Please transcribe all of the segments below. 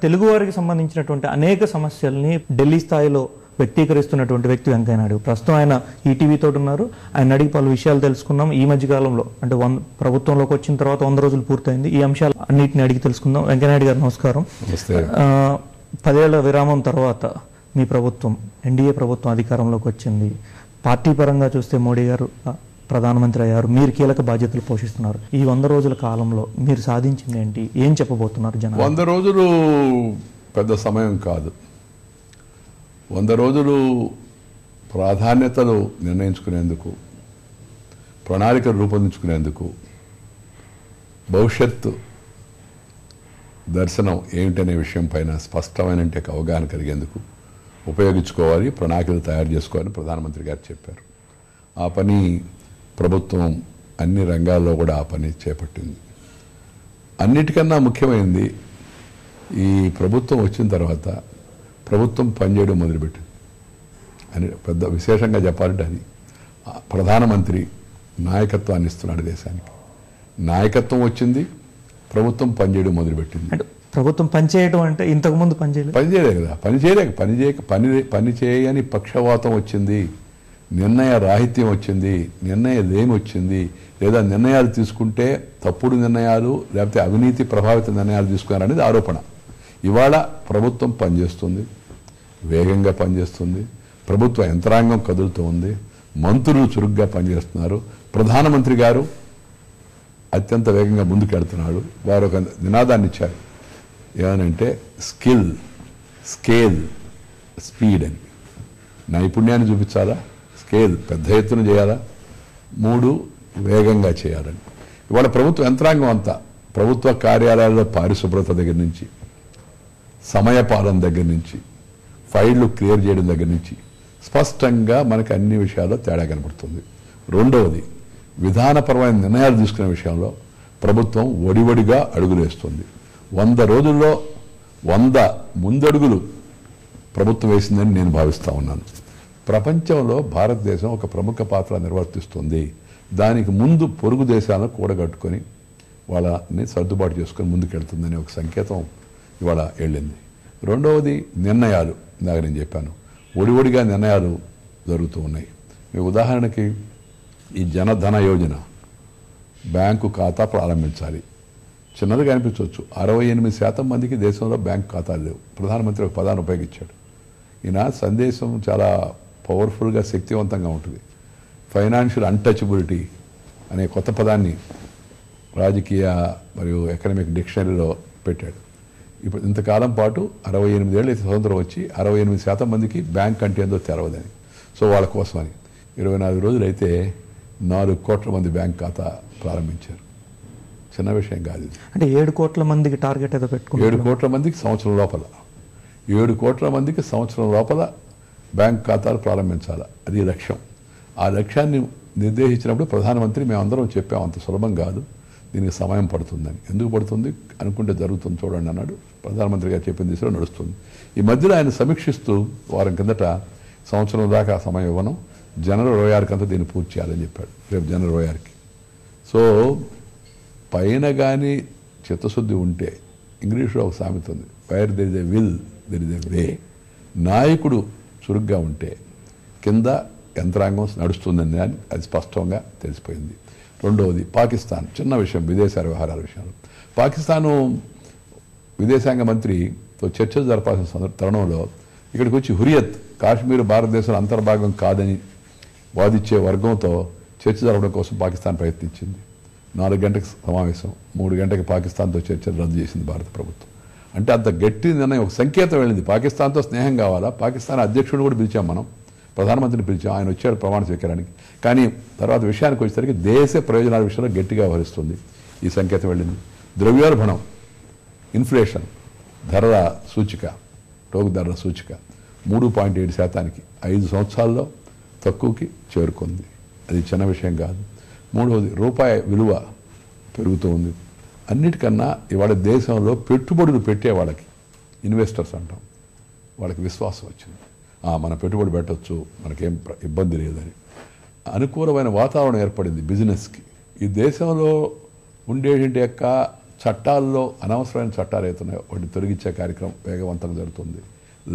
తెలుగువారికి సంబంధించినటువంటి అనేక సమస్యల్ని ఢిల్లీ స్థాయిలో వ్యక్తీకరిస్తున్నటువంటి వ్యక్తి వెంకయ్య నాయుడు. ప్రస్తుతం ఆయన ఈటీవీ తోటి ఉన్నారు. ఆయన అడిగి పలు విషయాలు తెలుసుకుందాం. ఈ మధ్య కాలంలో అంటే ప్రభుత్వంలోకి వచ్చిన తర్వాత 100 రోజులు పూర్తయింది. ఈ అంశాలు అన్నింటిని అడిగి తెలుసుకుందాం. వెంకయ్య నాయుడు గారు నమస్కారం. 10 ఏళ్ల విరామం తర్వాత మీ ప్రభుత్వం, ఎన్డీఏ ప్రభుత్వం అధికారంలోకి వచ్చింది. పార్టీ పరంగా చూస్తే మోడీ గారు ప్రధానమంత్రి అయ్యారు. మీరు కీలక బాధ్యతలు పోషిస్తున్నారు. ఈ 100 రోజుల కాలంలో మీరు సాధించింది ఏంటి? ఏం చెప్పబోతున్నారు జనాలు? 100 రోజులు పెద్ద సమయం కాదు. 100 రోజులు ప్రాధాన్యతలు నిర్ణయించుకునేందుకు, ప్రణాళికలు రూపొందించుకునేందుకు, భవిష్యత్తు దర్శనం ఏమిటనే విషయం పైన స్పష్టమైన అవగాహన కలిగేందుకు ఉపయోగించుకోవాలి, ప్రణాళికలు తయారు చేసుకోవాలని ప్రధానమంత్రి గారు చెప్పారు. ఆ పని ప్రభుత్వం అన్ని రంగాల్లో కూడా ఆ పని చేపట్టింది. అన్నిటికన్నా ముఖ్యమైనది, ఈ ప్రభుత్వం వచ్చిన తర్వాత ప్రభుత్వం పనిచేయడం మొదలుపెట్టింది అని పెద్ద విశేషంగా చెప్పాలంటే అది ప్రధానమంత్రి నాయకత్వాన్ని ఇస్తున్నాడు దేశానికి. నాయకత్వం వచ్చింది, ప్రభుత్వం పనిచేయడం మొదలుపెట్టింది. అంటే ప్రభుత్వం పనిచేయడం అంటే ఇంతకుముందు పనిచేయలే కదా, పని చేయని పక్షవాతం వచ్చింది, నిర్ణయ రాహిత్యం వచ్చింది, నిర్ణయలేమి వచ్చింది, లేదా నిర్ణయాలు తీసుకుంటే తప్పుడు నిర్ణయాలు లేకపోతే అవినీతి ప్రభావిత నిర్ణయాలు తీసుకున్నారనేది ఆరోపణ. ఇవాళ ప్రభుత్వం పనిచేస్తుంది, వేగంగా పనిచేస్తుంది, ప్రభుత్వ యంత్రాంగం కదులుతూ ఉంది, మంత్రులు చురుగ్గా పనిచేస్తున్నారు, ప్రధానమంత్రి గారు అత్యంత వేగంగా ముందుకెళ్తున్నాడు. వారు ఒక నినాదాన్ని ఇచ్చారు, ఏమనంటే స్కిల్, స్కేల్, స్పీడ్ అని. నైపుణ్యాన్ని చూపించాలా, స్కేల్ పెద్ద ఎత్తున చేయాలా, 3 వేగంగా చేయాలని. ఇవాళ ప్రభుత్వ యంత్రాంగం అంతా, ప్రభుత్వ కార్యాలయాల్లో పారిశుభ్రత దగ్గర నుంచి, సమయపాలన దగ్గర నుంచి, ఫైళ్లు క్లియర్ చేయడం దగ్గర నుంచి స్పష్టంగా మనకు అన్ని విషయాల్లో తేడా కనపడుతుంది. రెండవది, విధానపరమైన నిర్ణయాలు తీసుకునే విషయంలో ప్రభుత్వం ఒడివడిగా అడుగులేస్తుంది. 100 రోజుల్లో 100 ముందడుగులు ప్రభుత్వం వేసిందని నేను భావిస్తూ ఉన్నాను. ప్రపంచంలో భారతదేశం ఒక ప్రముఖ పాత్ర నిర్వర్తిస్తుంది. దానికి ముందు పొరుగు దేశాలను కూడగట్టుకొని వాళ్ళని సర్దుబాటు చేసుకొని ముందుకెళ్తుందనే ఒక సంకేతం ఇవాళ వెళ్ళింది. రెండవది, నిర్ణయాలు. ఇందాక నేను చెప్పాను, ఒడివడిగా నిర్ణయాలు జరుగుతూ ఉన్నాయి. మీ ఉదాహరణకి ఈ జనధన యోజన, బ్యాంకు ఖాతా ప్రారంభించాలి. చిన్నదిగా అనిపించవచ్చు, 68% మందికి దేశంలో బ్యాంకు ఖాతాలు లేవు. ప్రధానమంత్రి ఒక పదాన్ని ఉపయోగించాడు. ఈయన సందేశం చాలా పవర్ఫుల్గా, శక్తివంతంగా ఉంటుంది. ఫైనాన్షియల్ అన్టచబిలిటీ అనే కొత్త పదాన్ని రాజకీయ మరియు ఎకనామిక్ డిక్షనరీలో పెట్టాడు. ఇప్పుడు ఇంతకాలం పాటు 68 ఏళ్ళు అయితే స్వతంత్రం వచ్చి 68% మందికి బ్యాంక్ అంటే ఏందో తెలవదని. సో వాళ్ళ కోసమని 24 రోజులు అయితే 4 కోట్ల మంది బ్యాంక్ ఖాతా ప్రారంభించారు. చిన్న విషయం కాదు. అంటే 7 కోట్ల మందికి టార్గెట్ ఏదో పెట్టుకున్నారు. 7 కోట్ల మందికి సంవత్సరం లోపల, 7 కోట్ల మందికి సంవత్సరం లోపల బ్యాంక్ ఖాతాలు ప్రారంభించాలి. అది లక్ష్యం. ఆ లక్ష్యాన్ని నిర్దేశించినప్పుడు ప్రధానమంత్రి మేమందరం చెప్పాం, అంత సులభం కాదు, దీనికి సమయం పడుతుందని. ఎందుకు పడుతుంది అనుకుంటే జరుగుతుంది చూడండి అన్నాడు. ప్రధానమంత్రి గారు చెప్పిన దిశలో నడుస్తుంది. ఈ మధ్యలో ఆయన సమీక్షిస్తూ వారం కిందట సంవత్సరం దాకా సమయం ఇవ్వను, జనవరి 26 అంతా దీన్ని పూర్తి చేయాలని చెప్పాడు, రేపు జనవరి 26కి. సో పైన కానీ చిత్తశుద్ధి ఉంటే, ఇంగ్లీష్లో ఒక సామెత ఉంది, where there is a will there is a way. నాయకుడు చురుగ్గా ఉంటే కింద యంత్రాంగం నడుస్తుందని అది స్పష్టంగా తెలిసిపోయింది. రెండవది, పాకిస్తాన్. చిన్న విషయం, విదేశాంగ వ్యవహారాల విషయంలో పాకిస్తాను విదేశాంగ మంత్రితో చర్చలు జరపాల్సిన తరుణంలో ఇక్కడికి వచ్చి హురియత్, కాశ్మీర్ భారతదేశంలో అంతర్భాగం కాదని వాదించే వర్గంతో చర్చ జరపడం కోసం పాకిస్తాన్ ప్రయత్నించింది. 4 గంటలకు సమావేశం, 3 గంటలకు పాకిస్తాన్తో చర్చలు రద్దు చేసింది భారత ప్రభుత్వం. అంటే అంత గట్టి నిర్ణయం, ఒక సంకేతం వెళ్ళింది. పాకిస్తాన్తో స్నేహం కావాలా, పాకిస్తాన్ అధ్యక్షుడు కూడా పిలిచాం, మనం ప్రధానమంత్రిని పిలిచాం, ఆయన వచ్చాడు ప్రమాణ స్వీకారానికి. కానీ తర్వాత విషయానికి వచ్చేసరికి దేశ ప్రయోజనాల విషయంలో గట్టిగా వ్యవహరిస్తుంది. ఈ సంకేతం వెళ్ళింది. ద్రవ్యోల్బణం, ఇన్ఫ్లేషన్, ధరల సూచిక, టోకు ధరల సూచిక 3.7%, 5 సంవత్సరాల్లో తక్కువకి చేరుకుంది. అది చిన్న విషయం కాదు. మూడవది, రూపాయి విలువ పెరుగుతూ ఉంది. అన్నిటికన్నా ఇవాళ దేశంలో పెట్టుబడులు పెట్టే వాళ్ళకి, ఇన్వెస్టర్స్ అంటాం, వాళ్ళకి విశ్వాసం వచ్చింది. మన పెట్టుబడి పెట్టవచ్చు, మనకేం ఇబ్బంది లేదని అనుకూలమైన వాతావరణం ఏర్పడింది బిజినెస్కి. ఈ దేశంలో ఉండేటి యొక్క చట్టాల్లో అనవసరమైన చట్టాలు అవుతున్నాయో వాటిని తొలగించే కార్యక్రమం వేగవంతంగా జరుగుతుంది.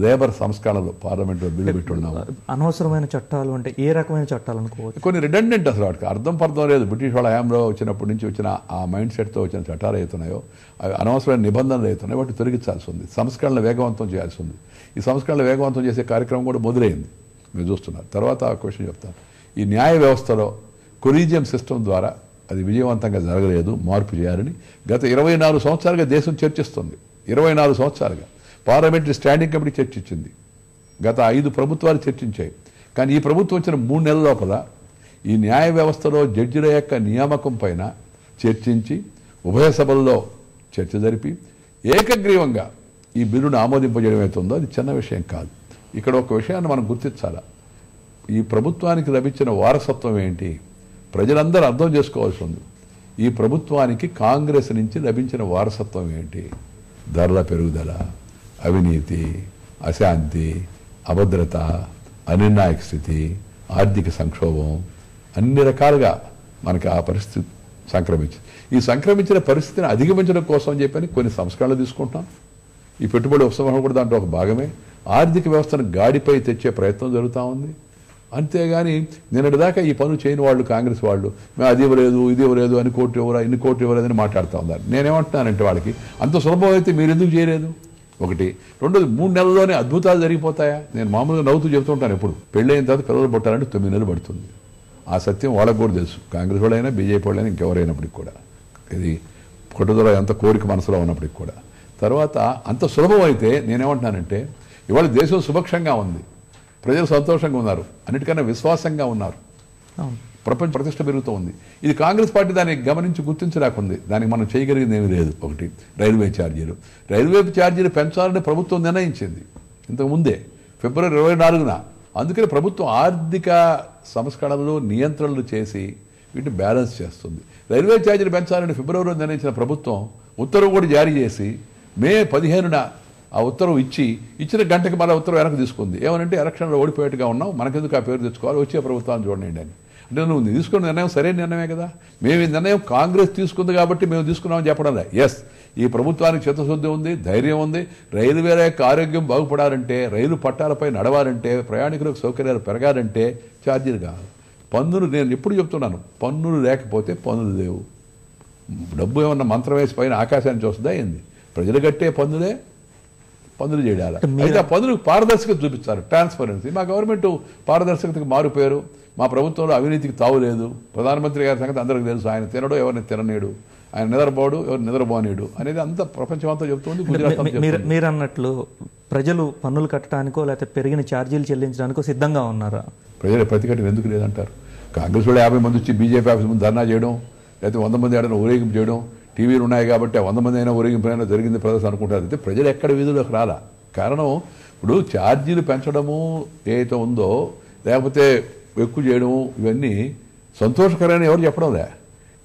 లేబర్ సంస్కరణలు పార్లమెంట్లో బిల్లు పెట్టున్నాము. అనవసరమైన చట్టాలు అంటే ఏ రకమైన చట్టాలు అనుకోవచ్చు? కొన్ని రిడెండెంట్ అసలు వాటికి అర్థం పర్థం లేదు. బ్రిటిష్ వాళ్ళ హయాంలో వచ్చినప్పటి నుంచి వచ్చిన ఆ మైండ్ సెట్తో వచ్చిన చట్టాలు అవుతున్నాయో అవి అనవసరమైన నిబంధనలు అవుతున్నాయో వాటిని తొలగించాల్సి ఉంది. సంస్కరణలు వేగవంతం చేయాల్సి ఉంది. ఈ సంస్కరణలు వేగవంతం చేసే కార్యక్రమం కూడా మొదలైంది, మీరు చూస్తున్నారు. తర్వాత ఆ క్వశ్చన్ చెప్తాను. ఈ న్యాయ వ్యవస్థలో కొలీజియం సిస్టమ్ ద్వారా అది విజయవంతంగా జరగలేదు, మార్పు చేయాలని గత 24 సంవత్సరాలుగా దేశం చర్చిస్తుంది. 24 సంవత్సరాలుగా పార్లమెంటరీ స్టాండింగ్ కమిటీ చర్చించింది. గత 5 ప్రభుత్వాలు చర్చించాయి. కానీ ఈ ప్రభుత్వం వచ్చిన 3 నెలల లోపల ఈ న్యాయ వ్యవస్థలో జడ్జిల యొక్క నియామకం పైన చర్చించి ఉభయ సభల్లో చర్చ జరిపి ఏకగ్రీవంగా ఈ బిల్లును ఆమోదింపజేయడం అవుతుందో అది చిన్న విషయం కాదు. ఇక్కడ ఒక విషయాన్ని మనం గుర్తించాలా. ఈ ప్రభుత్వానికి లభించిన వారసత్వం ఏంటి? ప్రజలందరూ అర్థం చేసుకోవాల్సి ఉంది. ఈ ప్రభుత్వానికి కాంగ్రెస్ నుంచి లభించిన వారసత్వం ఏంటి? ధరల పెరుగుదల, అవినీతి, అశాంతి, అభద్రత, అనిర్ణాయక స్థితి, ఆర్థిక సంక్షోభం, అన్ని రకాలుగా మనకి ఆ పరిస్థితి సంక్రమించింది. ఈ సంక్రమించిన పరిస్థితిని అధిగమించడం కోసం అని చెప్పని కొన్ని సంస్కరణలు తీసుకుంటాం. ఈ పెట్టుబడి ఉపసంహరణ కూడా దాంట్లో ఒక భాగమే. ఆర్థిక వ్యవస్థను గాడిపై తెచ్చే ప్రయత్నం జరుగుతూ ఉంది. అంతేగాని నిన్నటిదాకా ఈ పనులు చేయని వాళ్ళు కాంగ్రెస్ వాళ్ళు మేము అది ఇవ్వలేదు ఇది ఇవ్వలేదు అని కోట్లు ఇవ్వరా ఇన్ని కోట్లు ఇవ్వలేదని మాట్లాడుతూ ఉన్నారు. నేనేమంటున్నానంటే వాళ్ళకి అంత సులభం అయితే మీరు ఎందుకు చేయలేదు? ఒకటి. రెండోది, 3 నెలల్లోనే అద్భుతాలు జరిగిపోతాయా? నేను మామూలుగా నవ్వుతూ చెప్తుంటాను. ఎప్పుడు పెళ్ళైన తర్వాత పిల్లలు పుట్టాలంటే 9 నెలలు పడుతుంది. ఆ సత్యం వాళ్ళకు కూడా తెలుసు. కాంగ్రెస్ వాళ్ళైనా బీజేపీ వాళ్ళైనా ఇంకెవరైనప్పటికి కూడా ఇది పట్టుదల ఎంత కోరిక మనసులో ఉన్నప్పటికి కూడా. తర్వాత అంత సులభం అయితే నేనేమంటున్నానంటే ఇవాళ దేశం సుభిక్షంగా ఉంది, ప్రజలు సంతోషంగా ఉన్నారు, అన్నిటికన్నా విశ్వాసంగా ఉన్నారు, ప్రపంచ ప్రతిష్ట పెరుగుతూ ఉంది. ఇది కాంగ్రెస్ పార్టీ దాన్ని గమనించి గుర్తించలేకుంది. దానికి మనం చేయగలిగింది ఏమీ లేదు. ఒకటి, రైల్వే ఛార్జీలు పెంచాలని ప్రభుత్వం నిర్ణయించింది ఇంతకుముందే ఫిబ్రవరి 24న. అందుకని ప్రభుత్వం ఆర్థిక సంస్కరణలు నియంత్రణలు చేసి వీటిని బ్యాలెన్స్ చేస్తుంది. రైల్వే ఛార్జీలు పెంచాలని ఫిబ్రవరిలో నిర్ణయించిన ప్రభుత్వం ఉత్తర్వు కూడా జారీ చేసి మే 15న ఆ ఉత్తర్వు ఇచ్చిన గంటకి మళ్ళీ ఉత్తర్వు వెనక్కి తీసుకుంది. ఏమనంటే ఎలక్షన్లో ఓడిపోయేట్టుగా ఉన్నాం, మనకెందుకు ఆ పేరు తెచ్చుకోవాలి, వచ్చే ప్రభుత్వాన్ని చూడండి అని. అంటే నువ్వు తీసుకున్న నిర్ణయం సరైన నిర్ణయమే కదా. మేము ఈ నిర్ణయం కాంగ్రెస్ తీసుకుంది కాబట్టి మేము తీసుకున్నామని చెప్పడం లేదు. ఎస్, ఈ ప్రభుత్వానికి చిత్తశుద్ధి ఉంది, ధైర్యం ఉంది. రైల్వేల యొక్క ఆరోగ్యం బాగుపడాలంటే, రైలు పట్టాలపై నడవాలంటే, ప్రయాణికులకు సౌకర్యాలు పెరగాలంటే ఛార్జీలు కావాలి. పన్నులు నేను ఎప్పుడు చెప్తున్నాను, పన్నులు లేకపోతే పన్నులు లేవు. డబ్బు ఏమన్నా మంత్రం వేసి పైన ఆకాశానికి వస్తుందా ఏంది? ప్రజలు కట్టే పన్నులే పన్నులు చేయాలి. అయితే ఆ పన్నులకు పారదర్శకత చూపించాలి, ట్రాన్స్పరెన్సీ. మా గవర్నమెంట్ పారదర్శకతకు మారుపోయారు. మా ప్రభుత్వంలో అవినీతికి తావు లేదు. ప్రధానమంత్రి గారి సంగతి అందరికీ తెలుసు. ఆయన తినడు, ఎవరిని తిననీడు, ఆయన నిద్రపోడు, ఎవరు నిద్రపోనీడు అనేది అంతా ప్రపంచం అంతా చెప్తుంది. మీరు అన్నట్లు ప్రజలు పన్నులు కట్టడానికో లేకపోతే పెరిగిన ఛార్జీలు చెల్లించడానికో సిద్ధంగా ఉన్నారా? ప్రజలు ప్రతిఘటన ఎందుకు లేదంటారు? కాంగ్రెస్ వాళ్ళు 50 మంది వచ్చి బీజేపీ ఆఫీస్ ముందు ధర్నా చేయడం, లేకపోతే 100 మంది ఏడైనా ఊరేగింపు చేయడం, టీవీలు ఉన్నాయి కాబట్టి 100 మంది అయినా ఊరేగింపు అయినా జరిగింది ప్రదర్శన అనుకుంటారు. అయితే ప్రజలు ఎక్కడ వీధులకు రాలా. కారణం ఇప్పుడు ఛార్జీలు పెంచడము ఏదైతే ఉందో, లేకపోతే ఎక్కువ చేయడము, ఇవన్నీ సంతోషకరమైన ఎవరు చెప్పడం లే,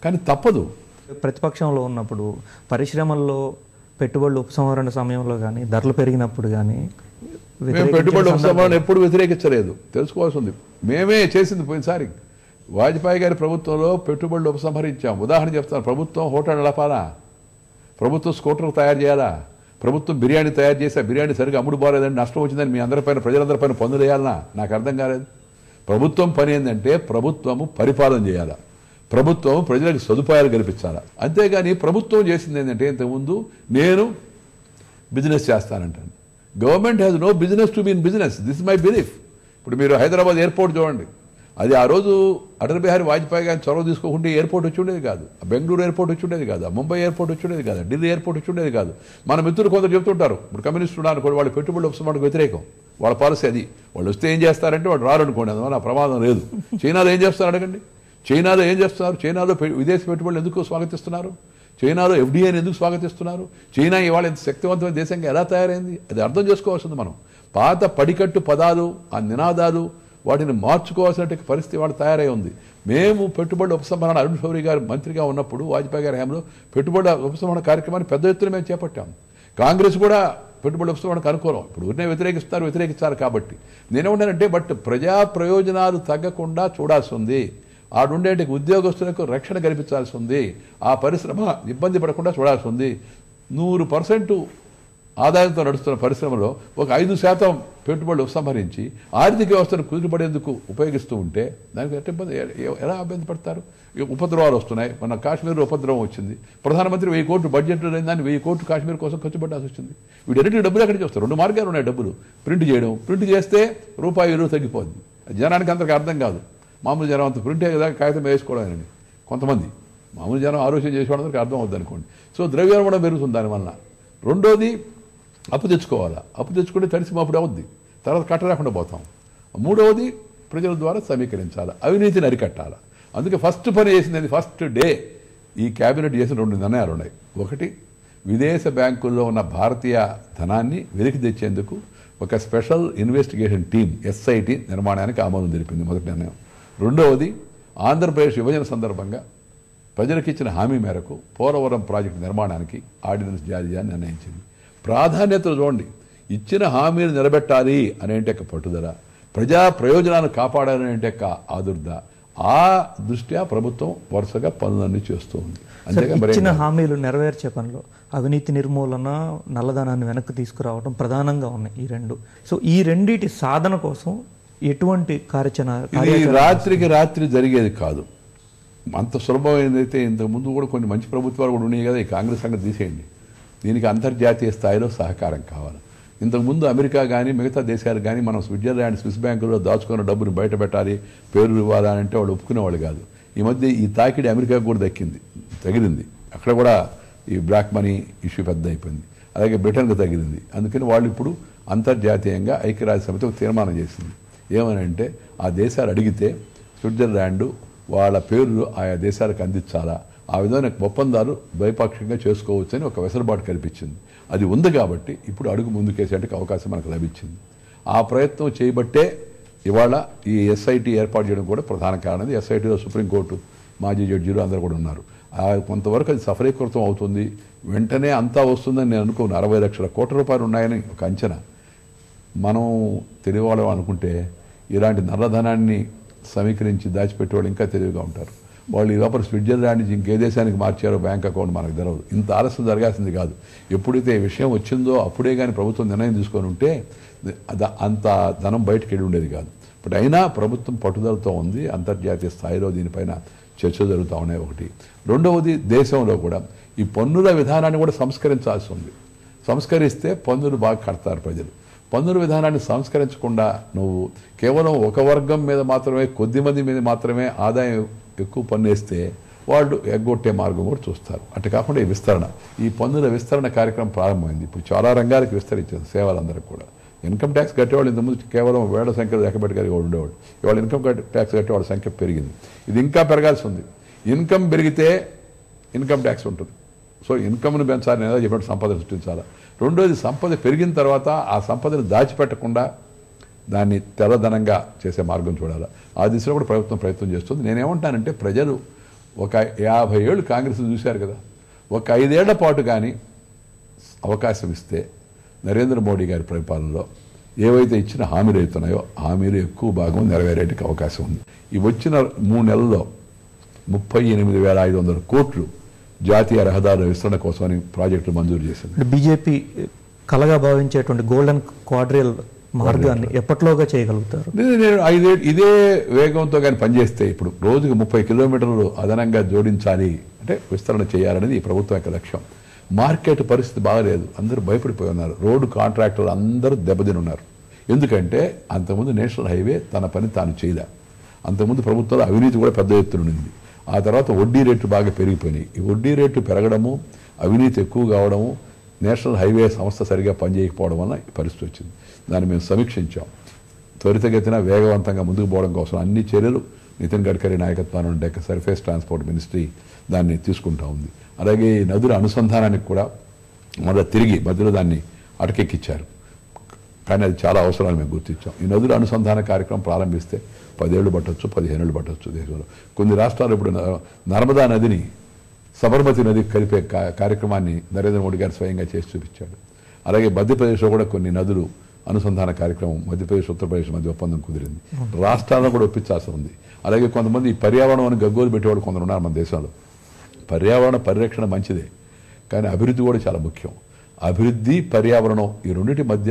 కానీ తప్పదు. ప్రతిపక్షంలో ఉన్నప్పుడు పరిశ్రమల్లో పెట్టుబడులు ఉపసంహరణ సమయంలో కానీ ధరలు పెరిగినప్పుడు కానీ మేము పెట్టుబడుల ఉపసంహరణ ఎప్పుడు వ్యతిరేకించలేదు, తెలుసుకోవాల్సి ఉంది. మేమే చేసింది పోయినసారి వాజ్పేయి గారి ప్రభుత్వంలో పెట్టుబడులు ఉపసంహరించాం. ఉదాహరణ చెప్తాను, ప్రభుత్వం హోటల్ నడపాలా, ప్రభుత్వం స్కూటర్లు తయారు చేయాలా, ప్రభుత్వం బిర్యానీ తయారు చేసి బిర్యానీ సరిగ్గా అమ్ముడు బాలేదని నష్టం వచ్చిందని మీ అందరిపైన ప్రజలందరిపైన పన్నులు వేయాలన్నా? నాకు అర్థం కాలేదు. ప్రభుత్వం పని ఏంటంటే ప్రభుత్వము పరిపాలన చేయాలా, ప్రభుత్వం ప్రజలకు సదుపాయాలు కల్పించాలా. అంతేగాని ప్రభుత్వం చేసింది ఏంటంటే ఇంతకుముందు నేను బిజినెస్ చేస్తానంటాను. Government has no business to be in business. This my belief. ఇప్పుడు మీరు హైదరాబాద్ ఎయిర్పోర్ట్ చూడండి, అది ఆ రోజు అటల్ బిహారీ వాజ్పేయి గారిని చొరవ తీసుకోకుంటే ఎయిర్పోర్ట్ వచ్చి ఉండేది కాదు. బెంగళూరు ఎయిర్పోర్ట్ వచ్చి ఉండేది కాదు, ముంబై ఎయిర్పోర్ట్ వచ్చి ఉండేది కాదు, ఢిల్లీ ఎయిర్పోర్ట్ వచ్చి ఉండేది కాదు. మన మిత్రులు కొందరు చెప్తుంటారు, ఇప్పుడు కమ్యూనిస్టులు అనుకోండి, వాళ్ళు పెట్టుబడులు ఉపసంహరణకు వ్యతిరేకం, వాళ్ళ పాలసీ అది. వాళ్ళు వస్తే ఏం చేస్తారంటే వాళ్ళు రారనుకోండి, అందువల్ల ఆ ప్రమాదం లేదు. చైనాలో ఏం చేస్తారు అడగండి, చైనాలో ఏం చేస్తున్నారు? చైనాలో విదేశీ పెట్టుబడులు ఎందుకు స్వాగతిస్తున్నారు? చైనాలో ఎఫ్డీఐని ఎందుకు స్వాగతిస్తున్నారు? చైనా ఇవాళ ఎంత శక్తివంతమైన దేశంగా ఎలా తయారైంది? అది అర్థం చేసుకోవాల్సింది మనం. పాత పడికట్టు పదాలు, ఆ నినాదాలు, వాటిని మార్చుకోవాల్సిన పరిస్థితి వాడు తయారై ఉంది. మేము పెట్టుబడుల ఉపసంహరణ అరుణ్ శౌరి గారు మంత్రిగా ఉన్నప్పుడు వాజ్పేయి గారి హయాంలో పెట్టుబడుల ఉపసంహరణ కార్యక్రమాన్ని పెద్ద ఎత్తున మేము చేపట్టాము. కాంగ్రెస్ కూడా పెట్టుబడుల ఉపసంహరణకు అనుకూలం. ఇప్పుడు ఊరినే వ్యతిరేకిస్తారు కాబట్టి నేనేమంటానంటే, బట్ ప్రజా ప్రయోజనాలు తగ్గకుండా చూడాల్సి ఉంది. ఆడుండే ఉద్యోగస్తులకు రక్షణ కల్పించాల్సి ఉంది. ఆ పరిశ్రమ ఇబ్బంది పడకుండా చూడాల్సి ఉంది. 100% ఆదాయంతో నడుస్తున్న పరిశ్రమలో ఒక 5% పెట్టుబడులు ఉపసంహరించి ఆర్థిక వ్యవస్థను కుదురుపడేందుకు ఉపయోగిస్తూ ఉంటే దానికి ఇబ్బంది ఎలా ఇబ్బంది పడతారు? ఉపద్రవాలు వస్తున్నాయి. మన కాశ్మీర్లో ఉపద్రవం వచ్చింది. ప్రధానమంత్రి 1000 కోట్లు బడ్జెట్ దాన్ని 1000 కోట్లు కాశ్మీర్ కోసం ఖర్చు పెట్టాల్సి వచ్చింది. వీటన్నిటికీ డబ్బులు ఎక్కడికి వస్తారు? 2 మార్గాలు ఉన్నాయి డబ్బులు. ప్రింట్ చేయడం, ప్రింట్ చేస్తే రూపాయి విలువ తగ్గిపోద్ది. జనానికి అంతకు అర్థం కాదు. మామూలు జనం అంత ప్రింటే కదా కాగితం వేసుకోవడం అని కొంతమంది మామూలు జనం ఆలోచన చేసేవాళ్ళందరికీ అర్థం అవుద్ది అనుకోండి. సో ద్రవ్యోల్బణం పెరుగుతుంది దానివల్ల. రెండోది అప్పు తెచ్చుకోవాలా. అప్పు తెచ్చుకుంటే తడిసి మాపుడు అవుద్ది, తర్వాత కట్టలేకుండా పోతాం. మూడవది ప్రజల ద్వారా సమీకరించాలి, అవినీతిని అరికట్టాలి. అందుకే ఫస్ట్ పని చేసింది ఫస్ట్ డే ఈ క్యాబినెట్ చేసిన 2 నిర్ణయాలు ఉన్నాయి. ఒకటి, విదేశ బ్యాంకుల్లో ఉన్న భారతీయ ధనాన్ని వెలికి తెచ్చేందుకు ఒక స్పెషల్ ఇన్వెస్టిగేషన్ టీమ్ SIT నిర్మాణానికి ఆమోదం తెలిపింది, మొదటి నిర్ణయం. రెండవది, ఆంధ్రప్రదేశ్ విభజన సందర్భంగా ప్రజలకు ఇచ్చిన హామీ మేరకు పోలవరం ప్రాజెక్టు నిర్మాణానికి ఆర్డినెన్స్ జారీ చేయాలని నిర్ణయించింది. ప్రాధాన్యతలు చూడండి. ఇచ్చిన హామీలు నిలబెట్టాలి అనేంటే పట్టుదల, ప్రజా ప్రయోజనాలను కాపాడాలనేంటే ఆదుర్ద, ఆ దృష్ట్యా ప్రభుత్వం వరుసగా పనులన్నీ చేస్తూ ఉంది. ఇచ్చిన హామీలు నెరవేర్చే పనిలో అవినీతి నిర్మూలన, నల్లధనాన్ని వెనక్కి తీసుకురావడం ప్రధానంగా ఉన్నాయి ఈ 2. సో ఈ రెండిటి సాధన కోసం ఎటువంటి కార్యాచరణ? రాత్రికి రాత్రి జరిగేది కాదు. అంత సులభమైనదైతే ఇంతకుముందు కూడా కొన్ని మంచి ప్రభుత్వాలు కూడా ఉన్నాయి కదా. ఈ కాంగ్రెస్ సంగతి తీసేయండి. దీనికి అంతర్జాతీయ స్థాయిలో సహకారం కావాలి. ఇంతకుముందు అమెరికా కానీ మిగతా దేశాలు కానీ మనం స్విట్జర్లాండ్, స్విస్ బ్యాంకుల్లో దాచుకున్న డబ్బును బయట పెట్టాలి, పేర్లు ఇవ్వాలంటే వాళ్ళు ఒప్పుకునేవాళ్ళు కాదు. ఈ మధ్య ఈ తాకిడి అమెరికాకు కూడా తగిలింది. అక్కడ కూడా ఈ బ్లాక్ మనీ ఇష్యూ పెద్ద అయిపోయింది. అలాగే బ్రిటన్కు తగిలింది. అందుకని వాళ్ళు ఇప్పుడు అంతర్జాతీయంగా ఐక్యరాజ్య సమితి ఒక తీర్మానం చేసింది. ఏమనంటే ఆ దేశాలు అడిగితే స్విట్జర్లాండ్ వాళ్ళ పేర్లు ఆయా దేశాలకు అందించాలా, ఆ విధమైన ఒప్పందాలు ద్వైపాక్షికంగా చేసుకోవచ్చని ఒక వెసులుబాటు కల్పించింది. అది ఉంది కాబట్టి ఇప్పుడు అడుగు ముందుకేసేందుకు అవకాశం మనకు లభించింది. ఆ ప్రయత్నం చేయబట్టే ఇవాళ ఈ SIT ఏర్పాటు చేయడం కూడా ప్రధాన కారణం. SITలో సుప్రీంకోర్టు మాజీ జడ్జీలు అందరూ కూడా ఉన్నారు. కొంతవరకు అది సఫలీకృతం అవుతుంది. వెంటనే అంతా వస్తుందని నేను అనుకోను. 60 లక్షల కోట్ల రూపాయలు ఉన్నాయని ఒక అంచనా. మనం తెలియవాళ్ళం అనుకుంటే ఇలాంటి నల్లధనాన్ని సమీకరించి దాచిపెట్టేవాళ్ళు ఇంకా తెలివిగా ఉంటారు. వాళ్ళు ఈ లోపల స్విట్జర్లాండ్ నుంచి ఇంకే దేశానికి మార్చారో బ్యాంక్ అకౌంట్ మనకు తెలియదు. ఇంత ఆలస్యం జరగాల్సింది కాదు. ఎప్పుడైతే ఈ విషయం వచ్చిందో అప్పుడే కానీ ప్రభుత్వం నిర్ణయం తీసుకొని ఉంటే అంత ధనం బయటకు వెళ్ళి ఉండేది కాదు. బట్ అయినా ప్రభుత్వం పట్టుదలతో ఉంది. అంతర్జాతీయ స్థాయిలో దీనిపైన చర్చలు జరుగుతూ ఉన్నాయి. ఒకటి. రెండవది, దేశంలో కూడా ఈ పన్నుల విధానాన్ని కూడా సంస్కరించాల్సి ఉంది. సంస్కరిస్తే పన్నులు బాగా కడతారు ప్రజలు. పన్నుల విధానాన్ని సంస్కరించకుండా నువ్వు కేవలం ఒక వర్గం మీద మాత్రమే, కొద్దిమంది మీద మాత్రమే ఆదాయం ఎక్కువ పన్ను వేస్తే వాళ్ళు ఎగ్గొట్టే మార్గం కూడా చూస్తారు. అటు కాకుండా ఈ విస్తరణ, ఈ పన్నుల విస్తరణ కార్యక్రమం ప్రారంభమైంది. ఇప్పుడు చాలా రంగాలకు విస్తరించింది, సేవలందరికీ కూడా. ఇన్కమ్ ట్యాక్స్ కట్టేవాళ్ళు ఇంతకుముందు కేవలం వేల సంఖ్యలో లెక్కబెట్టగలిగే ఉండేవాళ్ళు. ఇవాళ ఇన్కమ్ ట్యాక్స్ కట్టేవాళ్ళ సంఖ్య పెరిగింది. ఇది ఇంకా పెరగాల్సి ఉంది. ఇన్కమ్ పెరిగితే ఇన్కమ్ ట్యాక్స్ ఉంటుంది. సో ఇన్కమ్ను పెంచాలని ఏదో చెప్పినట్టు సంపద సృష్టించాలి. రెండోది, సంపద పెరిగిన తర్వాత ఆ సంపదను దాచిపెట్టకుండా దాన్ని తెల్లధనంగా చేసే మార్గం చూడాలి. ఆ దిశలో కూడా ప్రభుత్వం ప్రయత్నం చేస్తుంది. నేనేమంటానంటే ప్రజలు ఒక 50 ఏళ్ళు కాంగ్రెస్ చూశారు కదా, ఒక 5 ఏళ్ల పాటు కానీ అవకాశం ఇస్తే నరేంద్ర మోడీ గారి పరిపాలనలో ఏవైతే ఇచ్చిన హామీలు అవుతున్నాయో హామీలు ఎక్కువ భాగం నెరవేరేటికి అవకాశం ఉంది. ఈ వచ్చిన 3 నెలల్లో 38,500 కోట్లు జాతీయ రహదారుల విస్తరణ కోసమని ప్రాజెక్టులు మంజూరు చేసింది. బీజేపీ కలగా భావించేటువంటి గోల్డెన్ క్వాడ్రియల్ మార్గాన్ని ఎప్పట్లోగా చేయగలుగుతారు? నేను 5 ఏళ్ళు ఇదే వేగంతో కానీ పనిచేస్తే ఇప్పుడు రోజుకు 30 కిలోమీటర్లు అదనంగా జోడించాలి అంటే విస్తరణ చేయాలనేది ఈ ప్రభుత్వం యొక్క లక్ష్యం. మార్కెట్ పరిస్థితి బాగలేదు, అందరూ భయపడిపోయి ఉన్నారు. రోడ్డు కాంట్రాక్టర్లు అందరూ దెబ్బతిని ఉన్నారు. ఎందుకంటే అంతకుముందు నేషనల్ హైవే తన పని తాను చేయలే. అంతకుముందు ప్రభుత్వంలో అవినీతి కూడా పెద్ద ఎత్తున ఉంది. ఆ తర్వాత వడ్డీ రేట్లు బాగా పెరిగిపోయినాయి. ఈ వడ్డీ రేట్లు పెరగడము, అవినీతి ఎక్కువ కావడము, నేషనల్ హైవే సంస్థ సరిగా పనిచేయకపోవడం వల్ల ఈ పరిస్థితి వచ్చింది. దాన్ని మేము సమీక్షించాం. త్వరితగతిన వేగవంతంగా ముందుకు పోవడం కోసం అన్ని చర్యలు నితిన్ గడ్కరీ నాయకత్వాన్ని ఉండే సర్ఫేస్ ట్రాన్స్పోర్ట్ మినిస్ట్రీ దాన్ని తీసుకుంటా ఉంది. అలాగే ఈ నదుల అనుసంధానానికి కూడా మళ్ళీ తిరిగి మధ్యలో దాన్ని అటకెక్కిచ్చారు. కానీ అది చాలా అవసరాలు మేము గుర్తించాం. ఈ నదుల అనుసంధాన కార్యక్రమం ప్రారంభిస్తే 10 ఏళ్ళు పట్టొచ్చు, 15 ఏళ్ళు పట్టొచ్చు. దేశంలో కొన్ని రాష్ట్రాలు ఇప్పుడు నర్మదా నదిని సబర్మతి నదికి కలిపే కార్యక్రమాన్ని నరేంద్ర మోడీ గారు స్వయంగా చేసి చూపించాడు. అలాగే మధ్యప్రదేశ్లో కూడా కొన్ని నదులు అనుసంధాన కార్యక్రమం మధ్యప్రదేశ్ ఉత్తరప్రదేశ్ మధ్య ఒప్పందం కుదిరింది. రాష్ట్రాలను కూడా ఒప్పించాల్సి ఉంది. అలాగే కొంతమంది ఈ పర్యావరణం అని గగ్గోలు పెట్టేవాడు కొందరు ఉన్నారు మన దేశంలో. పర్యావరణ పరిరక్షణ మంచిదే, కానీ అభివృద్ధి కూడా చాలా ముఖ్యం. అభివృద్ధి పర్యావరణం ఈ రెండింటి మధ్య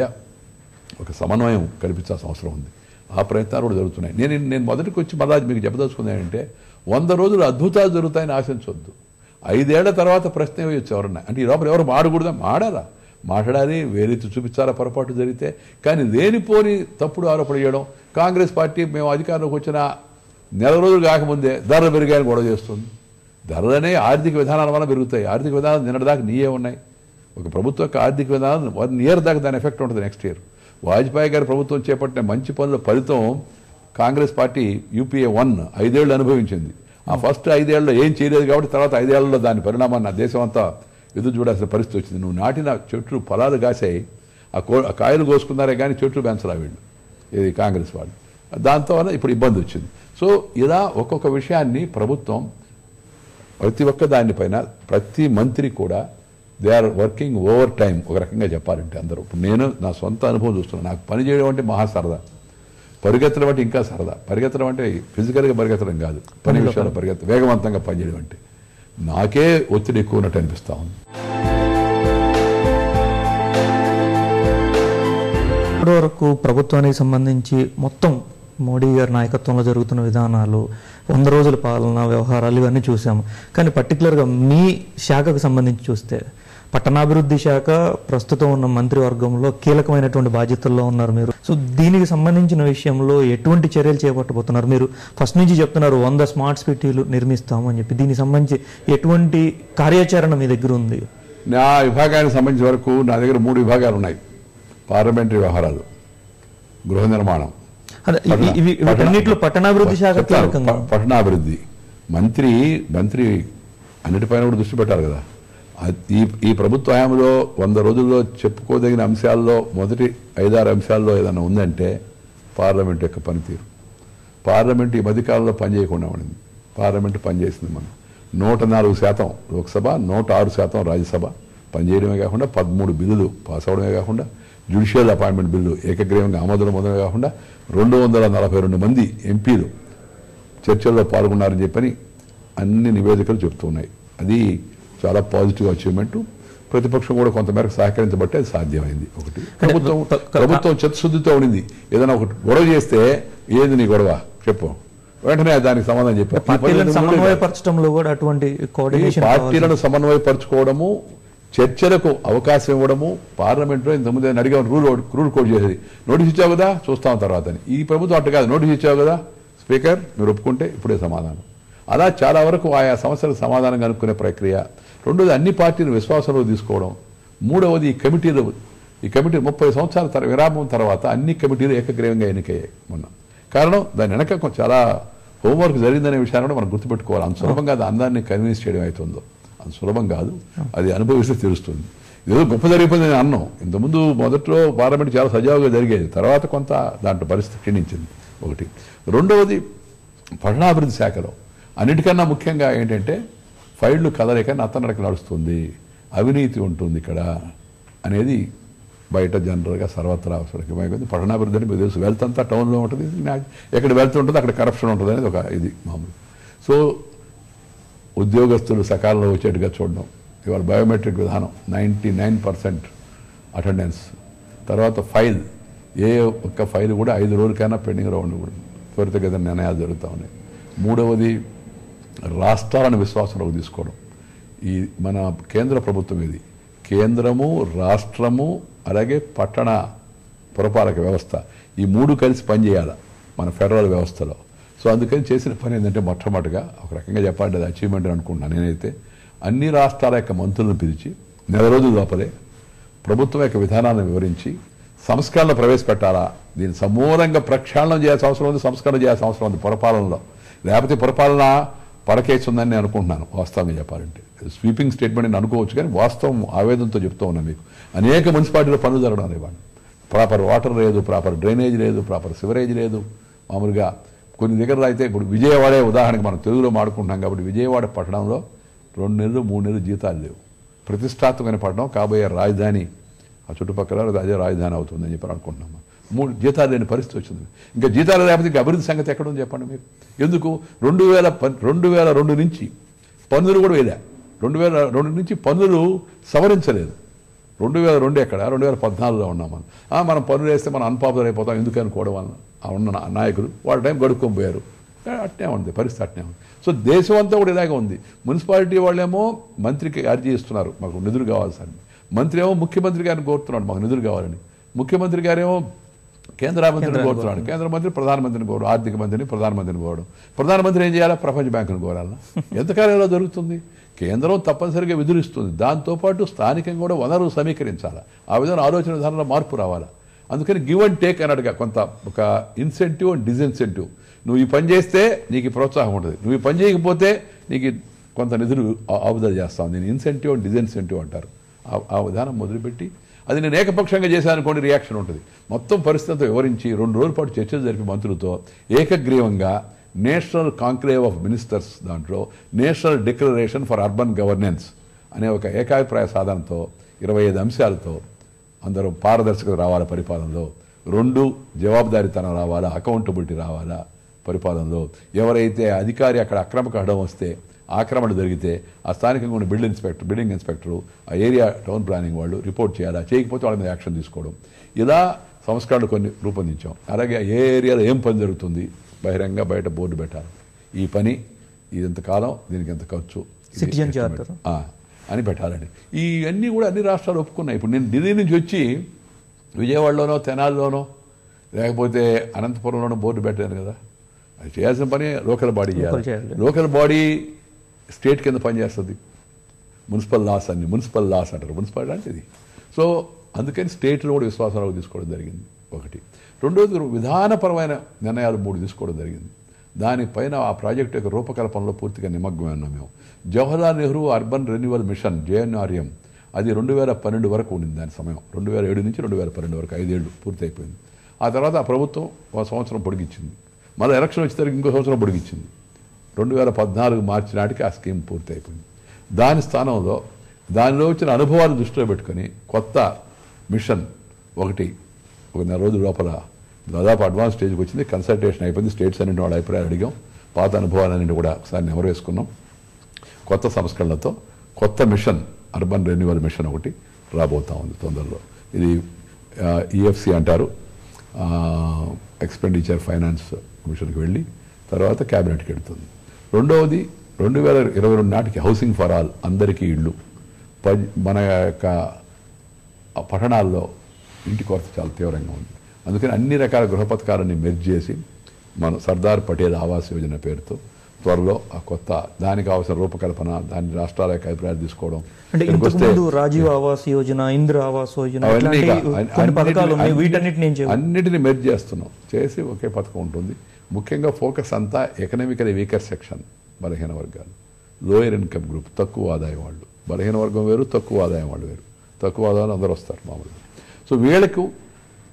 ఒక సమన్వయం కల్పించాల్సిన అవసరం ఉంది. ఆ ప్రయత్నాలు కూడా జరుగుతున్నాయి. నేను మొదటికి వచ్చి మళ్ళా మీకు చెప్పదలుచుకుంది ఏంటంటే 100 రోజులు అద్భుతాలు జరుగుతాయని ఆశించవద్దు. 5 ఏళ్ల తర్వాత ప్రశ్న వేయొచ్చు ఎవరన్నా. అంటే ఈ లోపల ఎవరు మాడకూడదా? మాట్లాడాలి, వేరెత్తి చూపించాలా పొరపాటు జరిగితే. కానీ లేనిపోని తప్పుడు ఆరోపణ చేయడం, కాంగ్రెస్ పార్టీ మేము అధికారంలోకి వచ్చిన నెల రోజులు కాకముందే ధరలు పెరిగాయని గొడవ చేస్తుంది. ధరలనే ఆర్థిక విధానాల వల్ల పెరుగుతాయి. ఆర్థిక విధానాలు నిన్నటిదాకా నీయే ఉన్నాయి. ఒక ప్రభుత్వం యొక్క ఆర్థిక విధానం 1 ఇయర్ దాకా దాని ఎఫెక్ట్ ఉంటుంది నెక్స్ట్ ఇయర్. వాజ్పేయి గారి ప్రభుత్వం చేపట్టిన మంచి పనుల ఫలితం కాంగ్రెస్ పార్టీ యూపీఏ 1 5 ఏళ్ళు అనుభవించింది. ఆ ఫస్ట్ 5 ఏళ్ళలో ఏం చేయలేదు కాబట్టి తర్వాత 5 ఏళ్లలో దాని పరిణామాన్ని నా దేశం అంతా ఎదురు చూడాల్సిన పరిస్థితి వచ్చింది. నువ్వు నాటిన చెట్లు ఫలాలు కాసాయి, ఆ కాయలు కోసుకున్నారే కానీ చెట్లు పెంచరా వీళ్ళు, ఇది కాంగ్రెస్ వాళ్ళు. దాంతో వల్ల ఇప్పుడు ఇబ్బంది వచ్చింది. సో ఇలా ఒక్కొక్క విషయాన్ని ప్రభుత్వం ప్రతి ఒక్క దానిపైన ప్రతి మంత్రి కూడా they are working overtime. ఒక రకంగా చెప్పాలంటే అందరూ. ఇప్పుడు నేను నా సొంత అనుభవం చూస్తున్నాను. నాకు పని చేయడం అంటే మహా సరదా, పరిగెత్తడం అంటే ఇంకా సరదా. పరిగెత్తడం అంటే ఫిజికల్గా పరిగెత్తడం కాదు, పని విషయాలు వేగవంతంగా పనిచేయడం అంటే నాకే ఒత్తిడి ఎక్కువ ఉన్నట్టు అనిపిస్తా ఉంది. ఇప్పటి వరకు ప్రభుత్వానికి సంబంధించి మొత్తం మోడీ గారి నాయకత్వంలో జరుగుతున్న విధానాలు, 100 రోజుల పాలన వ్యవహారాలు ఇవన్నీ చూసాము. కానీ పర్టికులర్గా మీ శాఖకు సంబంధించి చూస్తే పట్టణాభివృద్ధి శాఖ ప్రస్తుతం ఉన్న మంత్రివర్గంలో కీలకమైనటువంటి బాధ్యతల్లో ఉన్నారు మీరు. సో దీనికి సంబంధించిన విషయంలో ఎటువంటి చర్యలు చేపట్టబోతున్నారు? మీరు ఫస్ట్ నుంచి చెప్తున్నారు 100 స్మార్ట్ సిటీలు నిర్మిస్తాము అని చెప్పి. దీనికి సంబంధించి ఎటువంటి కార్యాచరణ మీ దగ్గర ఉంది? నా విభాగానికి సంబంధించిన వరకు నా దగ్గర 3 విభాగాలు ఉన్నాయి. పార్లమెంటరీ వ్యవహారాలు, గృహ నిర్మాణం, వీటన్నిటిలో పట్టణాభివృద్ధి శాఖ కీలకంగా. పట్టణాభివృద్ధి మంత్రి అన్నిటిపైన కూడా దృష్టి పెట్టాలి కదా. ఈ ప్రభుత్వ హయాంలో 100 రోజుల్లో చెప్పుకోదగిన అంశాల్లో మొదటి 5-6 అంశాల్లో ఏదైనా ఉందంటే పార్లమెంట్ యొక్క పనితీరు. పార్లమెంట్ ఈ మధ్యకాలంలో పనిచేయకుండా ఉండింది. పార్లమెంట్ పనిచేసింది. మనం 104% లోక్సభ, 106% రాజ్యసభ పనిచేయడమే కాకుండా 13 బిల్లులు పాస్ అవడమే కాకుండా జ్యుడిషియల్ అపాయింట్మెంట్ బిల్లు ఏకగ్రీవంగా ఆమోదం మొదలమే కాకుండా 242 మంది ఎంపీలు చర్చల్లో పాల్గొన్నారని చెప్పని అన్ని నివేదికలు చెప్తున్నాయి. అది చాలా పాజిటివ్ అచీవ్మెంట్. ప్రతిపక్షం కూడా కొంతమేరకు సహకరించబట్టే అది సాధ్యమైంది. ఒకటి ప్రభుత్వం చిత్తశుద్ధితో ఉండింది. ఏదైనా ఒకటి గొడవ చేస్తే ఏది నీ గొడవ చెప్పు, వెంటనే దానికి సమాధానం చెప్పారు. పార్టీలను సమన్వయపరచుకోవడము, చర్చలకు అవకాశం ఇవ్వడము. పార్లమెంట్లో ఇంతకుముందు అడిగా రూల్ కోడ్ చేసేది, నోటీస్ ఇచ్చావు కదా చూస్తాం తర్వాత అని. ఈ ప్రభుత్వం అట్టు కాదు, నోటీస్ ఇచ్చావు కదా స్పీకర్ మీరు ఒప్పుకుంటే ఇప్పుడే సమాధానం. అలా చాలా వరకు ఆయా సమస్యలకు సమాధానం కనుక్కునే ప్రక్రియ. రెండోది అన్ని పార్టీలు విశ్వాసంలో తీసుకోవడం. మూడవది ఈ కమిటీ 30 సంవత్సరాల విరామం తర్వాత అన్ని కమిటీలు ఏకగ్రీవంగా ఎన్నికయ్యాయి మొన్న. కారణం దాని వెనక చాలా హోంవర్క్ జరిగిందనే విషయాన్ని కూడా మనం గుర్తుపెట్టుకోవాలి. అంత సులభంగా అది అందరినీ కన్విన్స్ చేయడం అవుతుందో అంత సులభం కాదు. అది అనుభవిస్తే తెలుస్తుంది. ఏదో గొప్ప జరిగిపోయింది నేను అన్నాం. ఇంతకుముందు మొదట్లో పార్లమెంట్ చాలా సజావుగా జరిగేది, తర్వాత కొంత దాంట్లో పరిస్థితి క్షీణించింది ఒకటి. రెండవది పట్టణాభివృద్ధి శాఖలో అన్నిటికన్నా ముఖ్యంగా ఏంటంటే ఫైళ్లు కదలిక నత్తనడక నడుస్తుంది, అవినీతి ఉంటుంది ఇక్కడ అనేది బయట జనరల్గా సర్వత్రా అవసరమైంది. పట్టణాభివృద్ధి అంటే మీకు తెలుసు, వెల్త్ అంతా టౌన్లో ఉంటుంది. ఎక్కడ వెల్త్ ఉంటుంది అక్కడ కరప్షన్ ఉంటుంది అనేది ఒక ఇది మామూలు. సో ఉద్యోగస్తులు సకాలంలో వచ్చేట్టుగా చూడడం. ఇవాళ బయోమెట్రిక్ విధానం 99% అటెండెన్స్. తర్వాత ఫైల్, ఏ ఒక్క ఫైల్ కూడా 5 రోజులకైనా పెండింగ్లో ఉండకూడదు. త్వరితగతిన నిర్ణయాలు జరుగుతూ ఉన్నాయి. మూడవది రాష్ట్రాలను విశ్వాసంలోకి తీసుకోవడం. ఈ మన కేంద్ర ప్రభుత్వం ఇది, కేంద్రము రాష్ట్రము అలాగే పట్టణ పురపాలక వ్యవస్థ, ఈ 3 కలిసి పనిచేయాలి మన ఫెడరల్ వ్యవస్థలో. సో అందుకని చేసిన పని ఏంటంటే మొట్టమొదటిగా ఒక రకంగా చెప్పాలంటే అది అచీవ్మెంట్ అనుకుంటున్నాను నేనైతే. అన్ని రాష్ట్రాల యొక్క మంత్రులను పిలిచి నెల రోజుల లోపలే ప్రభుత్వం యొక్క విధానాలను వివరించి సంస్కరణలు ప్రవేశపెట్టాలా, దీన్ని సమూలంగా ప్రక్షాళన చేయాల్సిన అవసరం ఉంది, సంస్కరణ చేయాల్సిన అవసరం ఉంది పురపాలనలో. లేకపోతే పురపాలన పడకేస్తుందని నేను అనుకుంటున్నాను వాస్తవంగా చెప్పాలంటే. స్వీపింగ్ స్టేట్మెంట్ నేను అనుకోవచ్చు, కానీ వాస్తవం ఆవేదనతో చెప్తూ ఉన్నాను మీకు. అనేక మున్సిపాలిటీలో పనులు జరగడం ఇవాళ. ప్రాపర్ వాటర్ లేదు, ప్రాపర్ డ్రైనేజ్ లేదు, ప్రాపర్ సివరేజ్ లేదు. మామూలుగా కొన్ని దగ్గరలో అయితే ఇప్పుడు విజయవాడే ఉదాహరణకి మనం తెలుగులో మాడుకుంటున్నాం కాబట్టి విజయవాడ పట్టణంలో 2 నెలలు 3 నెలలు జీతాలు లేవు. ప్రతిష్టాత్మకమైన పట్టణం, కాబోయే రాజధాని ఆ చుట్టుపక్కల అదే రాజధాని అవుతుందని చెప్పి అనుకుంటున్నాము. 3 జీతాలు లేని పరిస్థితి వచ్చింది. ఇంకా జీతాలు లేకపోతే ఇంకా అభివృద్ధి సంగతి ఎక్కడ ఉంది చెప్పండి మీరు. ఎందుకు 2002 నుంచి పన్నులు కూడా వేయలే. 2002 నుంచి పన్నులు సవరించలేదు. 2002 ఎక్కడ, 2014లో ఉన్నాం మనం పన్నులు వేస్తే మనం అన్పాపులర్ అయిపోతాం ఎందుకు అనుకోవడం వలన ఉన్న నాయకులు వాళ్ళ టైం గడుపుకొని పోయారు. అట్నే ఉంది పరిస్థితి, అట్నే ఉంది. సో దేశం అంతా కూడా ఇలాగే ఉంది. మున్సిపాలిటీ వాళ్ళేమో మంత్రికి అర్జీ ఇస్తున్నారు మాకు నిధులు కావాలి సార్. మంత్రి ఏమో ముఖ్యమంత్రి గారిని కోరుతున్నాడు మాకు నిధులు కావాలని. ముఖ్యమంత్రి గారేమో కేంద్ర మంత్రిని కోరుతున్నాడు. కేంద్ర మంత్రి ప్రధానమంత్రిని కోరు, ఆర్థిక మంత్రిని ప్రధానమంత్రిని కోరడం. ప్రధానమంత్రి ఏం చేయాలా? ప్రపంచ బ్యాంకుని కోరాలా? ఎంతకాలం ఇలా జరుగుతుంది? కేంద్రం తప్పనిసరిగా విధులిస్తుంది, దాంతోపాటు స్థానికంగా కూడా వనరులు సమీకరించాలా. ఆ విధంగా ఆలోచన విధానంలో మార్పు రావాలా. అందుకని గివ్ అండ్ టేక్ అన్నట్టుగా కొంత ఒక ఇన్సెంటివ్ అండ్ డిస్ఇన్సెంటివ్. నువ్వు ఈ పని చేస్తే నీకు ప్రోత్సాహం ఉంటుంది, నువ్వు ఈ పని చేయకపోతే నీకు కొంత నిధులు ఆపుదల చేస్తావు. నేను ఇన్సెంటివ్ అండ్ డిస్ఇన్సెంటివ్ అంటారు. ఆ విధానం మొదలుపెట్టి అది నేను ఏకపక్షంగా చేశాననుకోండి రియాక్షన్ ఉంటుంది. మొత్తం పరిస్థితితో వివరించి 2 రోజుల పాటు చర్చలు జరిపి మంత్రులతో ఏకగ్రీవంగా నేషనల్ కాంక్లేవ్ ఆఫ్ మినిస్టర్స్ దాంట్లో national declaration for urban governance అనే ఒక ఏకాభిప్రాయ సాధనతో 25 అంశాలతో అందరూ పారదర్శకత రావాలా పరిపాలనలో, 2 జవాబుదారీతనం రావాలా, అకౌంటబిలిటీ రావాలా పరిపాలనలో. ఎవరైతే అధికారి అక్కడ అక్రమక అడ్డం వస్తే ఆక్రమణ జరిగితే ఆ స్థానికంగా ఉన్న బిల్డింగ్ ఇన్స్పెక్టరు, ఆ ఏరియా టౌన్ ప్లానింగ్ వాళ్ళు రిపోర్ట్ చేయాలా, చేయకపోతే వాళ్ళ మీద యాక్షన్ తీసుకోవడం. ఇలా సంస్కరణలు కొన్ని రూపొందించాం. అలాగే ఏ ఏరియాలో ఏం పని జరుగుతుంది బహిరంగ బయట బోర్డు పెట్టాలి. ఈ పని ఇంతకాలం, దీనికి ఎంత ఖర్చు సిటిజన్ చార్టర్ అని పెట్టాలండి. ఇవన్నీ కూడా అన్ని రాష్ట్రాలు ఒప్పుకున్నాయి. ఇప్పుడు నేను ఢిల్లీ నుంచి వచ్చి విజయవాడలోనో తెనాలిలోనో లేకపోతే అనంతపురంలోనో బోర్డు పెట్టాను కదా. అది చేయాల్సిన పని లోకల్ బాడీ చేయాలి. లోకల్ బాడీ స్టేట్ కింద పనిచేస్తుంది. మున్సిపల్ లాస్ అంటారు. మున్సిపాలిటీ అంటే ఇది. సో అందుకని స్టేట్లో కూడా విశ్వాసంలోకి తీసుకోవడం జరిగింది ఒకటి. రెండోది విధానపరమైన నిర్ణయాలు 3 తీసుకోవడం జరిగింది. దానిపైన ఆ ప్రాజెక్టు యొక్క రూపకల్పనలో పూర్తిగా నిమగ్నమై ఉన్నాం మేము. Jawaharlal Nehru urban renewal mission JNRM అది 2012 వరకు ఉండింది. దాని సమయం 2007 నుంచి 2012 వరకు 5 ఏళ్ళు పూర్తి అయిపోయింది. ఆ తర్వాత ఆ ప్రభుత్వం 1 సంవత్సరం పొడిగించింది. మళ్ళీ ఎలక్షన్ వచ్చేసరికి ఇంకో సంవత్సరం పొడిగించింది. 2014 మార్చి నాటికి ఆ స్కీమ్ పూర్తి అయిపోయింది. దాని స్థానంలో దానిలో వచ్చిన అనుభవాలు దృష్టిలో పెట్టుకొని కొత్త మిషన్ ఒకటి 1 నెల రోజుల లోపల దాదాపు అడ్వాన్స్ స్టేజ్కి వచ్చింది. కన్సల్టేషన్ అయిపోయింది. స్టేట్స్ అన్నింటి వాళ్ళ అభిప్రాయాలు అడిగాం. పాత అనుభవాలన్నింటి కూడా ఒకసారి నెమరు వేసుకున్నాం. కొత్త సంస్కరణలతో కొత్త మిషన్ అర్బన్ రెన్యువల్ మిషన్ ఒకటి రాబోతా ఉంది తొందరలో. ఇది EFC అంటారు, ఎక్స్పెండిచర్ ఫైనాన్స్ మిషన్కి వెళ్ళి తర్వాత క్యాబినెట్కి వెళ్తుంది. రెండవది 2022 నాటికి హౌసింగ్ ఫర్ ఆల్, అందరికీ ఇళ్ళు. మన యొక్క పట్టణాల్లో ఇంటి కొరత చాలా తీవ్రంగా ఉంది. అందుకని అన్ని రకాల గృహ పథకాలని మెర్జ్ చేసి మన సర్దార్ పటేల్ ఆవాస్ యోజన పేరుతో త్వరలో ఆ కొత్త దానికి కావాల్సిన రూపకల్పన, దాని రాష్ట్రాల యొక్క అభిప్రాయాలు తీసుకోవడం. అంటే ఇంతకుముందు రాజీవ్ ఆవాస్ యోజన, ఇంద్ర ఆవాస్ యోజన అన్నిటిని మెర్జ్ చేస్తున్నాం. చేసి ఒకే పథకం ఉంటుంది. ముఖ్యంగా ఫోకస్ అంతా ఎకనామికలీ వీకర్ సెక్షన్, బలహీన వర్గాలు, లోయర్ ఇన్కమ్ గ్రూప్, తక్కువ ఆదాయం వాళ్ళు. బలహీన వర్గం వేరు, తక్కువ ఆదాయం వాళ్ళు వేరు. తక్కువ ఆదాయం అందరూ వస్తారు మామూలుగా. సో వీళ్ళకు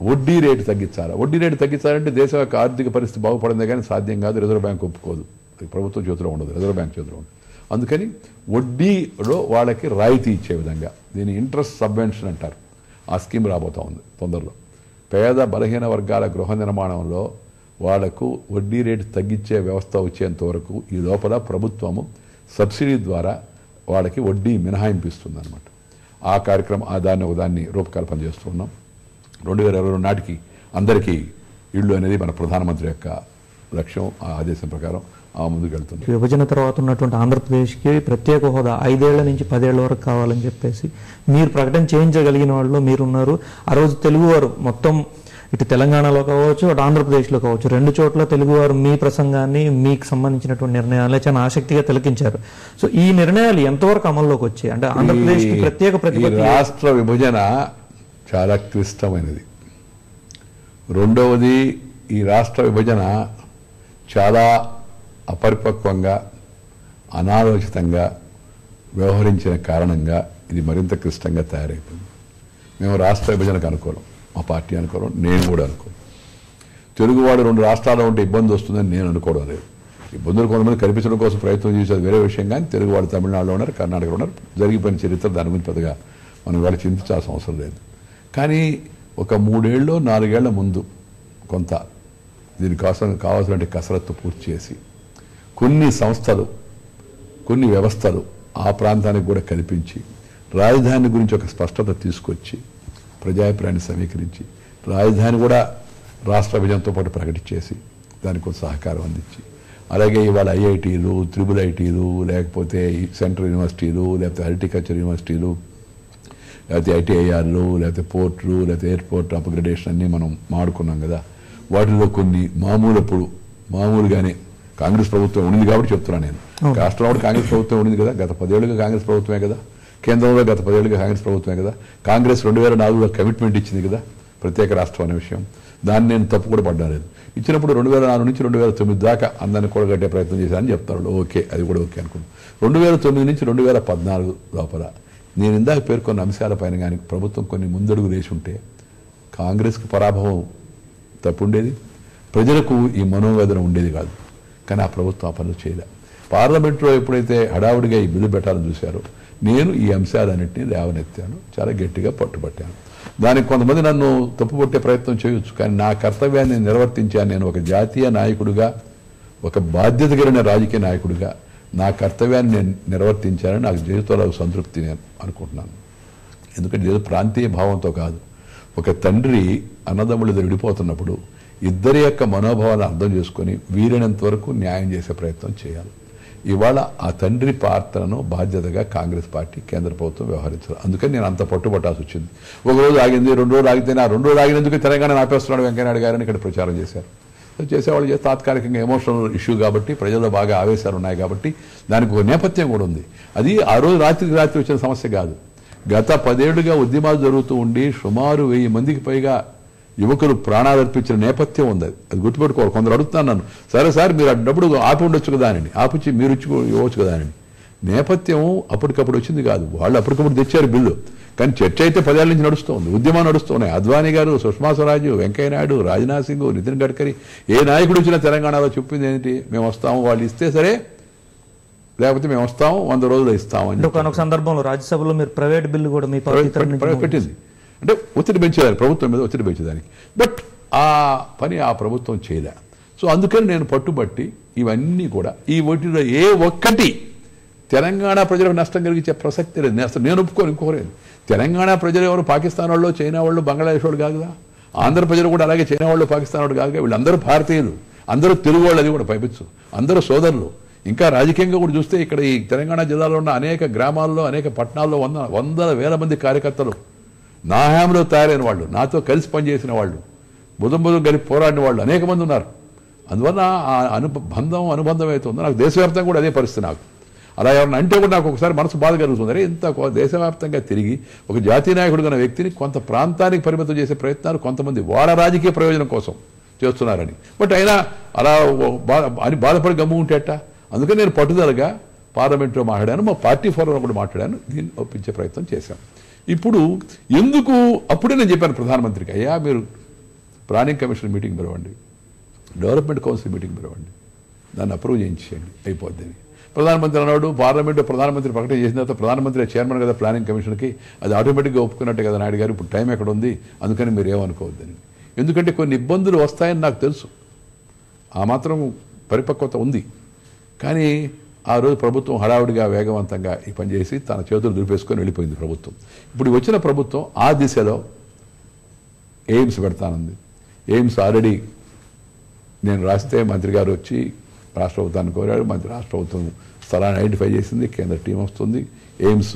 వడ్డీ రేటు తగ్గించాలి. వడ్డీ రేటు తగ్గించాలంటే దేశం యొక్క ఆర్థిక పరిస్థితి బాగుపడిందే కానీ సాధ్యం కాదు. రిజర్వ్ బ్యాంక్ ఒప్పుకోదు. ప్రభుత్వం చేతిలో ఉండదు, రిజర్వ్ బ్యాంక్ చేతిలో ఉండదు. అందుకని వడ్డీలో వాళ్ళకి రాయితీ ఇచ్చే విధంగా దీని ఇంట్రెస్ట్ సబ్వెన్షన్ అంటారు. ఆ స్కీమ్ రాబోతా ఉంది తొందరలో. పేద బలహీన వర్గాల గృహ నిర్మాణంలో వాళ్లకు వడ్డీ రేటు తగ్గించే వ్యవస్థ వచ్చేంత వరకు ఈ లోపల ప్రభుత్వము సబ్సిడీ ద్వారా వాళ్ళకి వడ్డీ మినహాయింపు ఇస్తుంది అనమాట. ఆ కార్యక్రమం దాన్ని రూపకల్పన చేస్తున్నాం. 2022 నాటికి అందరికీ ఇళ్ళు అనేది మన ప్రధానమంత్రి యొక్క లక్ష్యం. ఆ ఆదేశం ప్రకారం ముందుకు వెళ్తుంది. విభజన తర్వాత ఉన్నటువంటి ఆంధ్రప్రదేశ్కి ప్రత్యేక హోదా 5 ఏళ్ల నుంచి 10 ఏళ్ల వరకు కావాలని చెప్పేసి మీరు ప్రకటన చేయించగలిగిన వాళ్ళు మీరున్నారు. ఆ రోజు తెలుగువారు మొత్తం ఇటు తెలంగాణలో కావచ్చు, అటు ఆంధ్రప్రదేశ్లో కావచ్చు, 2 చోట్ల తెలుగువారు మీ ప్రసంగాన్ని, మీకు సంబంధించినటువంటి నిర్ణయాలు చాలా ఆసక్తిగా తిలకించారు. సో ఈ నిర్ణయాలు ఎంతవరకు అమల్లోకి వచ్చాయి? అంటే ఆంధ్రప్రదేశ్కి ప్రత్యేక ప్రతిపత్తి. రాష్ట్ర విభజన చాలా క్లిష్టమైనది. రెండవది, ఈ రాష్ట్ర విభజన చాలా అపరిపక్వంగా, అనాలోచితంగా వ్యవహరించిన కారణంగా ఇది మరింత క్లిష్టంగా తయారైపోయింది. మేము రాష్ట్ర విభజనకు అనుకోలేం, మా పార్టీ అనుకోవడం, నేను కూడా అనుకోను. తెలుగువాడు 2 రాష్ట్రాల్లో ఉంటే ఇబ్బంది వస్తుందని నేను అనుకోవడం లేదు. ఇబ్బందులు కొంతమంది కల్పించడం కోసం ప్రయత్నం చేసేది వేరే విషయం. కానీ తెలుగువాడు తమిళనాడులో ఉన్నారు, కర్ణాటకలో ఉన్నారు, జరిగిపోయిన చరిత్ర, దాని గురించి పెద్దగా మనం వాళ్ళు చింతించాల్సిన అవసరం లేదు. కానీ ఒక 3 ఏళ్ళు 4 ఏళ్ల ముందు కొంత దీనికోసం కావాల్సిన కసరత్తు పూర్తి చేసి కొన్ని సంస్థలు కొన్ని వ్యవస్థలు ఆ ప్రాంతానికి కూడా కల్పించి రాజధాని గురించి ఒక స్పష్టత తీసుకొచ్చి ప్రజాభిప్రాయాన్ని సమీకరించి రాజధాని కూడా రాష్ట్ర విభజనతో పాటు ప్రకటించేసి దానికి కొంత సహకారం అందించి అలాగే ఇవాళ ఐఐటీలు త్రిబుల్ ఐటీలు లేకపోతే సెంట్రల్ యూనివర్సిటీలు లేకపోతే హార్టికల్చర్ యూనివర్సిటీలు లేకపోతే ఐటీఐఆర్లు లేకపోతే పోర్టులు లేకపోతే ఎయిర్పోర్ట్ అప్గ్రేడేషన్ అన్నీ మనం మాడుకున్నాం కదా. వాటిలో కొన్ని మామూలుగానే కాంగ్రెస్ ప్రభుత్వం ఉండింది కాబట్టి చెప్తున్నాను నేను. రాష్ట్రంలో కూడా కాంగ్రెస్ ప్రభుత్వం ఉండింది కదా, గత 10 ఏళ్ళుగా కాంగ్రెస్ ప్రభుత్వమే కదా, కేంద్రంలో గత 10 ఏళ్ళుగా కాంగ్రెస్ ప్రభుత్వమే కదా. కాంగ్రెస్ 2004లో కమిట్మెంట్ ఇచ్చింది కదా ప్రత్యేక రాష్ట్రం అనే విషయం. దాన్ని నేను తప్పు కూడా పడ్డాలేదు. ఇచ్చినప్పుడు 2004 నుంచి 2009 దాకా అందరిని కూడగట్టే ప్రయత్నం చేశానని చెప్తారు. ఓకే, అది కూడా ఓకే అనుకున్నాను. 2009 నుంచి 2014 లోపల నేను ఇందాక పేర్కొన్న అంశాలపైన కానీ ప్రభుత్వం కొన్ని ముందడుగు వేసి ఉంటే కాంగ్రెస్కి పరాభవం తప్పుండేది, ప్రజలకు ఈ మనోవేదన ఉండేది కాదు. కానీ ఆ ప్రభుత్వం ఆ పనులు చేయలే. పార్లమెంట్లో ఎప్పుడైతే హడావుడిగా ఈ బిల్లు పెట్టాలని చూశారో నేను ఈ అంశాలన్నింటినీ లేవనెత్తాను, చాలా గట్టిగా పట్టుబట్టాను. దానికి కొంతమంది నన్ను తప్పుపట్టే ప్రయత్నం చేయొచ్చు, కానీ నా కర్తవ్యాన్ని నిర్వర్తించాను. నేను ఒక జాతీయ నాయకుడిగా, ఒక బాధ్యత కలిగిన రాజకీయ నాయకుడిగా నా కర్తవ్యాన్ని నేను నిర్వర్తించానని నాకు జీవితంలో సంతృప్తి నేను అనుకుంటున్నాను. ఎందుకంటే ఏదో ప్రాంతీయ భావంతో కాదు, ఒక తండ్రి అన్నదమ్ములు విడిపోతున్నప్పుడు ఇద్దరి యొక్క మనోభావాలను అర్థం చేసుకొని వీలైనంత వరకు న్యాయం చేసే ప్రయత్నం చేయాలి. ఇవాళ ఆ తండ్రి పాత్రను బాధ్యతగా కాంగ్రెస్ పార్టీ కేంద్ర ప్రభుత్వం వ్యవహరించారు. అందుకని నేను అంత పట్టుబట్టాల్సి వచ్చింది. ఒక రోజు ఆగింది, 2 రోజులు ఆగితేనే ఆ 2 రోజులు ఆగినందుకు తెలంగాణ ఆపేస్తున్నాడు వెంకయ్యనాయుడు గారని ఇక్కడ ప్రచారం చేశారు. చేసేవాళ్ళు చేస్తే తాత్కాలికంగా ఎమోషనల్ ఇష్యూ కాబట్టి ప్రజల్లో బాగా ఆవేశాలు ఉన్నాయి కాబట్టి దానికి ఒక నేపథ్యం కూడా ఉంది. అది ఆ రోజు రాత్రికి రాత్రి వచ్చిన సమస్య కాదు. గత 10 ఏళ్లుగా ఉద్యమాలు జరుగుతూ ఉండి సుమారు 1000 మందికి పైగా యువకులు ప్రాణాలు అర్పించిన నేపథ్యం ఉంది. అది గుర్తుపెట్టుకోవాలి. కొందరు అడుగుతున్నాను నన్ను, సరే సార్ మీరు డబ్బుడు ఆపి ఉండొచ్చు కదా అని, ఆపిచ్చి మీరు ఇవ్వచ్చు కదా అని. నేపథ్యం అప్పటికప్పుడు వచ్చింది కాదు, వాళ్ళు అప్పటికప్పుడు తెచ్చారు బిల్లు. కానీ చర్చ అయితే 10 ఏళ్ల నుంచి నడుస్తుంది, ఉద్యమం నడుస్తున్నాయి. అద్వానీ గారు, సుష్మా స్వరాజ్, వెంకయ్యనాయుడు, రాజ్నాథ్ సింగ్, నితిన్ గడ్కరీ, ఏ నాయకుడు వచ్చినా తెలంగాణలో చెప్పింది ఏంటి, మేము వస్తాము, వాళ్ళు ఇస్తే సరే, లేకపోతే మేము వస్తాము 100 రోజులు ఇస్తాము అని. ఒక సందర్భంలో రాజ్యసభలో మీరు ప్రైవేట్ బిల్లు కూడా మీ పెట్టింది. అంటే ఒత్తిడి పెంచేదాన్ని, ప్రభుత్వం మీద ఒత్తిడి పెంచేదానికి. బట్ ఆ పని ఆ ప్రభుత్వం చేయలే. సో అందుకని నేను పట్టుబట్టి ఇవన్నీ కూడా ఈ వాటిలో ఏ ఒక్కటి తెలంగాణ ప్రజలకు నష్టం కలిగించే ప్రసక్తి లేదు. అసలు నేను ఒప్పుకోను. ఇంకోలేదు, తెలంగాణ ప్రజలు ఎవరు పాకిస్తాన్ వాళ్ళు, చైనా వాళ్ళు, బంగ్లాదేశ్ వాళ్ళు కాదుగా. ఆంధ్ర ప్రజలు కూడా అలాగే చైనా వాళ్ళు, పాకిస్తాన్ వాళ్ళు కాదుగా. వీళ్ళందరూ భారతీయులు, అందరూ తెలుగు వాళ్ళు, అది కూడా పైపించు, అందరూ సోదరులు. ఇంకా రాజకీయంగా కూడా చూస్తే ఇక్కడ ఈ తెలంగాణ జిల్లాలో ఉన్న అనేక గ్రామాల్లో, అనేక పట్టణాల్లో వందల వేల మంది కార్యకర్తలు నా హయాంలో తయారైన వాళ్ళు, నాతో కలిసి పనిచేసిన వాళ్ళు, బుధం కలిపి పోరాడిన వాళ్ళు అనేక మంది ఉన్నారు. అందువల్ల ఆ అనుబంధం అయితే ఉందో నాకు దేశవ్యాప్తంగా కూడా అదే పరిస్థితి. నాకు అలా ఎవరన్నా అంటే కూడా నాకు ఒకసారి మనసు బాధ కలుగుతుంది. అరే ఇంత దేశవ్యాప్తంగా తిరిగి ఒక జాతీయ నాయకుడు ఉన్న వ్యక్తిని కొంత ప్రాంతానికి పరిమితం చేసే ప్రయత్నాలు కొంతమంది వాళ్ళ రాజకీయ ప్రయోజనం కోసం చేస్తున్నారని. బట్ అయినా అలా అని బాధపడి గమ్ము ఉంటేట. అందుకని నేను పట్టుదలగా పార్లమెంట్లో మాట్లాడాను, మా పార్టీ ఫోరంలో కూడా మాట్లాడాను, దీన్ని ఒప్పించే ప్రయత్నం చేశాను. ఇప్పుడు ఎందుకు అప్పుడే నేను చెప్పాను ప్రధానమంత్రికి, అయ్యా మీరు ప్లానింగ్ కమిషన్ మీటింగ్ పిలవండి, డెవలప్మెంట్ కౌన్సిల్ మీటింగ్ పిలవండి, దాన్ని అప్రూవ్ చేయించేయండి, అయిపోద్ది. ప్రధానమంత్రి అన్నాడు, పార్లమెంట్లో ప్రధానమంత్రి ప్రకటన చేసిన తర్వాత ప్రధానమంత్రి చైర్మన్ కదా ప్లానింగ్ కమిషన్కి, అది ఆటోమేటిక్గా ఒప్పుకున్నట్టే కదా నాయుడు గారు, ఇప్పుడు టైం ఎక్కడ ఉంది, అందుకని మీరు ఏమనుకోవద్దని. ఎందుకంటే కొన్ని ఇబ్బందులు వస్తాయని నాకు తెలుసు, ఆ మాత్రం పరిపక్వత ఉంది. కానీ ఆ రోజు ప్రభుత్వం హడావుడిగా వేగవంతంగా ఈ పని చేసి తన చేతులు దులిపేసుకొని వెళ్ళిపోయింది ప్రభుత్వం. ఇప్పుడు వచ్చిన ప్రభుత్వం ఆ దిశలో ఎయిమ్స్ పెడతానంది. ఎయిమ్స్ ఆల్రెడీ నేను రాస్తే మంత్రి గారు వచ్చి రాష్ట్ర ప్రభుత్వాన్ని కోరాడు, రాష్ట్ర ప్రభుత్వం స్థలాన్ని ఐడెంటిఫై చేసింది, కేంద్ర టీం వస్తుంది. ఎయిమ్స్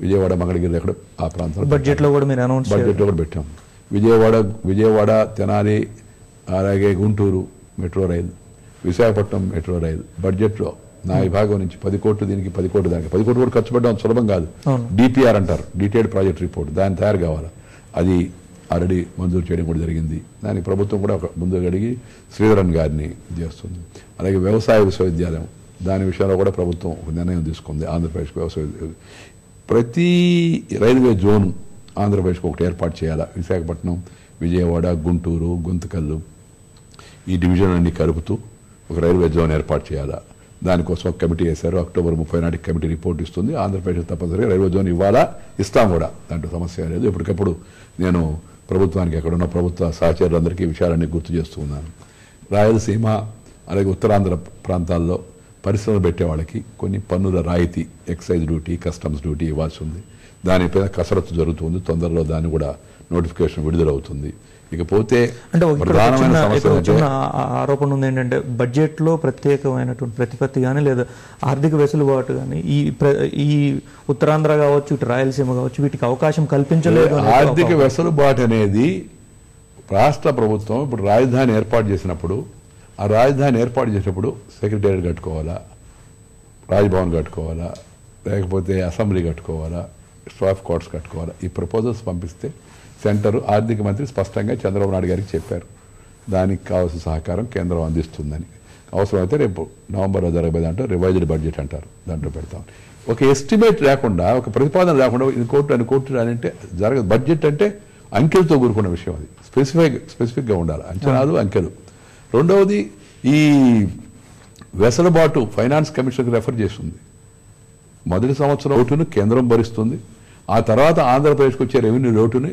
విజయవాడ, మంగళగిరి ఎక్కడ ఆ ప్రాంతంలో బడ్జెట్లో కూడా మీరు అనౌన్స్ బడ్జెట్లో కూడా పెట్టాం. విజయవాడ, తెనాలి, అలాగే గుంటూరు మెట్రో రైలు, విశాఖపట్నం మెట్రో రైలు బడ్జెట్లో నా విభాగం నుంచి 10 కోట్లు, దీనికి 10 కోట్లు, దానికి 10 కోట్లు కూడా ఖర్చు పెట్టడం సులభం కాదు. డిపిఆర్ అంటారు, డీటెయిల్డ్ ప్రాజెక్ట్ రిపోర్ట్, దాన్ని తయారు కావాలి. అది ఆల్రెడీ మంజూరు చేయడం కూడా జరిగింది. దానికి ప్రభుత్వం కూడా ఒక ముందు అడిగి శ్రీధరన్ గారిని చేస్తుంది. అలాగే వ్యవసాయ విశ్వవిద్యాలయం, దాని విషయంలో కూడా ప్రభుత్వం ఒక నిర్ణయం తీసుకుంది. ఆంధ్రప్రదేశ్ వ్యవసాయ ప్రతి రైల్వే జోన్ ఆంధ్రప్రదేశ్కి ఒకటి ఏర్పాటు చేయాలా. విశాఖపట్నం, విజయవాడ, గుంటూరు, గుంతకల్లు ఈ డివిజన్ అన్ని కలుపుతూ ఒక రైల్వే జోన్ ఏర్పాటు చేయాలా. దానికోసం ఒక కమిటీ వేశారు. అక్టోబర్ 30 నాటికి కమిటీ రిపోర్ట్ ఇస్తుంది. ఆంధ్రప్రదేశ్ తప్పనిసరిగా రైల్వే జోన్ ఇవ్వాలా, ఇస్తాం కూడా, దాంట్లో సమస్య లేదు. ఎప్పటికప్పుడు నేను ప్రభుత్వానికి ఎక్కడున్న ప్రభుత్వ సహచరులందరికీ విషయాలన్నీ గుర్తు చేస్తూ ఉన్నాను. రాయలసీమ అలాగే ఉత్తరాంధ్ర ప్రాంతాల్లో పరిశ్రమలు పెట్టే వాళ్ళకి కొన్ని పన్నుల రాయితీ, ఎక్సైజ్ డ్యూటీ, కస్టమ్స్ డ్యూటీ ఇవ్వాల్సి ఉంది. దానిపైన కసరత్తు జరుగుతుంది. తొందరలో దాన్ని కూడా నోటిఫికేషన్ విడుదలవుతుంది. ఇకపోతే అంటే ప్రధానమైన సమస్య ఆరోపణ ఉంది ఏంటంటే బడ్జెట్ లో ప్రత్యేకమైనటువంటి ప్రతిపత్తి కానీ లేదా ఆర్థిక వెసులుబాటు కానీ ఈ ఉత్తరాంధ్ర కావచ్చు, ఇటు రాయలసీమ కావచ్చు, వీటికి అవకాశం కల్పించలేదు. ఆర్థిక వెసులుబాటు అనేది రాష్ట్ర ప్రభుత్వం ఇప్పుడు రాజధాని ఏర్పాటు చేసినప్పుడు, ఆ రాజధాని ఏర్పాటు చేసినప్పుడు సెక్రటేరియట్ కట్టుకోవాలా, రాజ్భవన్ కట్టుకోవాలా, లేకపోతే అసెంబ్లీ కట్టుకోవాలా, స్టాఫ్ క్వార్టర్స్ కట్టుకోవాలా, ఈ ప్రపోజల్స్ పంపిస్తే సెంటర్ ఆర్థిక మంత్రి స్పష్టంగా చంద్రబాబు నాయుడు గారికి చెప్పారు. దానికి కావాల్సిన సహకారం కేంద్రం అందిస్తుందని. అవసరమైతే రేపు నవంబర్లో జరగబోయే దాంట్లో రివైజ్డ్ బడ్జెట్ అంటారు, దాంట్లో పెడతాం. ఒక ఎస్టిమేట్ లేకుండా, ఒక ప్రతిపాదన లేకుండా ఇది కోర్టు అని కోర్టు అని అంటే జరగదు. బడ్జెట్ అంటే అంకెలతో కూడుకున్న విషయం. అది స్పెసిఫిక్గా ఉండాలి, అంచనాలు, అంకెలు. రెండవది, ఈ వెసులుబాటు ఫైనాన్స్ కమిషన్కి రెఫర్ చేస్తుంది. మొదటి సంవత్సరం లోటును కేంద్రం భరిస్తుంది. ఆ తర్వాత ఆంధ్రప్రదేశ్కి వచ్చే రెవెన్యూ లోటుని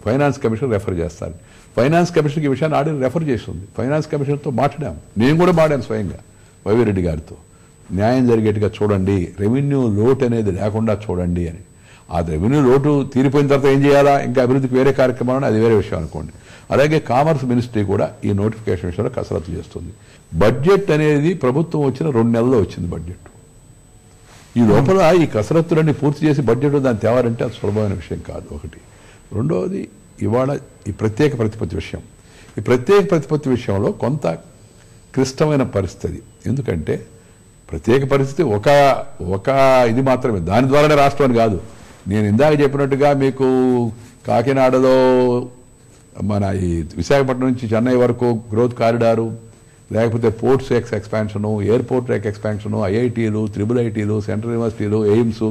ఫైనాన్స్ కమిషన్ రెఫర్ చేస్తారు. ఫైనాన్స్ కమిషన్కి ఈ విషయాన్ని ఆడిని రెఫర్ చేస్తుంది. ఫైనాన్స్ కమిషన్తో మాట్లాడాము, నేను కూడా మాట్లాడాను స్వయంగా వైవిరెడ్డి గారితో. న్యాయం జరిగేట్టుగా చూడండి, రెవెన్యూ లోటు అనేది లేకుండా చూడండి అని. ఆ రెవెన్యూ లోటు తీరిపోయిన తర్వాత ఏం చేయాలా, ఇంకా అభివృద్ధికి వేరే కార్యక్రమాలు, అది వేరే విషయం అనుకోండి. అలాగే కామర్స్ మినిస్ట్రీ కూడా ఈ నోటిఫికేషన్ విషయంలో కసరత్తు చేస్తుంది. బడ్జెట్ అనేది ప్రభుత్వం వచ్చిన 2 నెలల్లో వచ్చింది బడ్జెట్. ఈ లోపల ఈ కసరత్తులన్నీ పూర్తి చేసి బడ్జెట్ దాన్ని తేవాలంటే అది సులభమైన విషయం కాదు, ఒకటి. రెండవది, ఇవాళ ఈ ప్రత్యేక ప్రతిపత్తి విషయం. ఈ ప్రత్యేక ప్రతిపత్తి విషయంలో కొంత క్లిష్టమైన పరిస్థితి. ఎందుకంటే ప్రత్యేక పరిస్థితి ఒక ఇది మాత్రమే, దాని ద్వారానే రాష్ట్రాన్ని కాదు. నేను ఇందాక చెప్పినట్టుగా మీకు కాకినాడలో మన ఈ విశాఖపట్నం నుంచి చెన్నై వరకు గ్రోత్ కారిడారు, లేకపోతే పోర్ట్స్ ఎక్స్పాన్షను, ఎయిర్పోర్ట్ ఎక్స్పాన్షను, ఐఐటీలు, IIITలు, సెంట్రల్ యూనివర్సిటీలు, ఎయిమ్స్,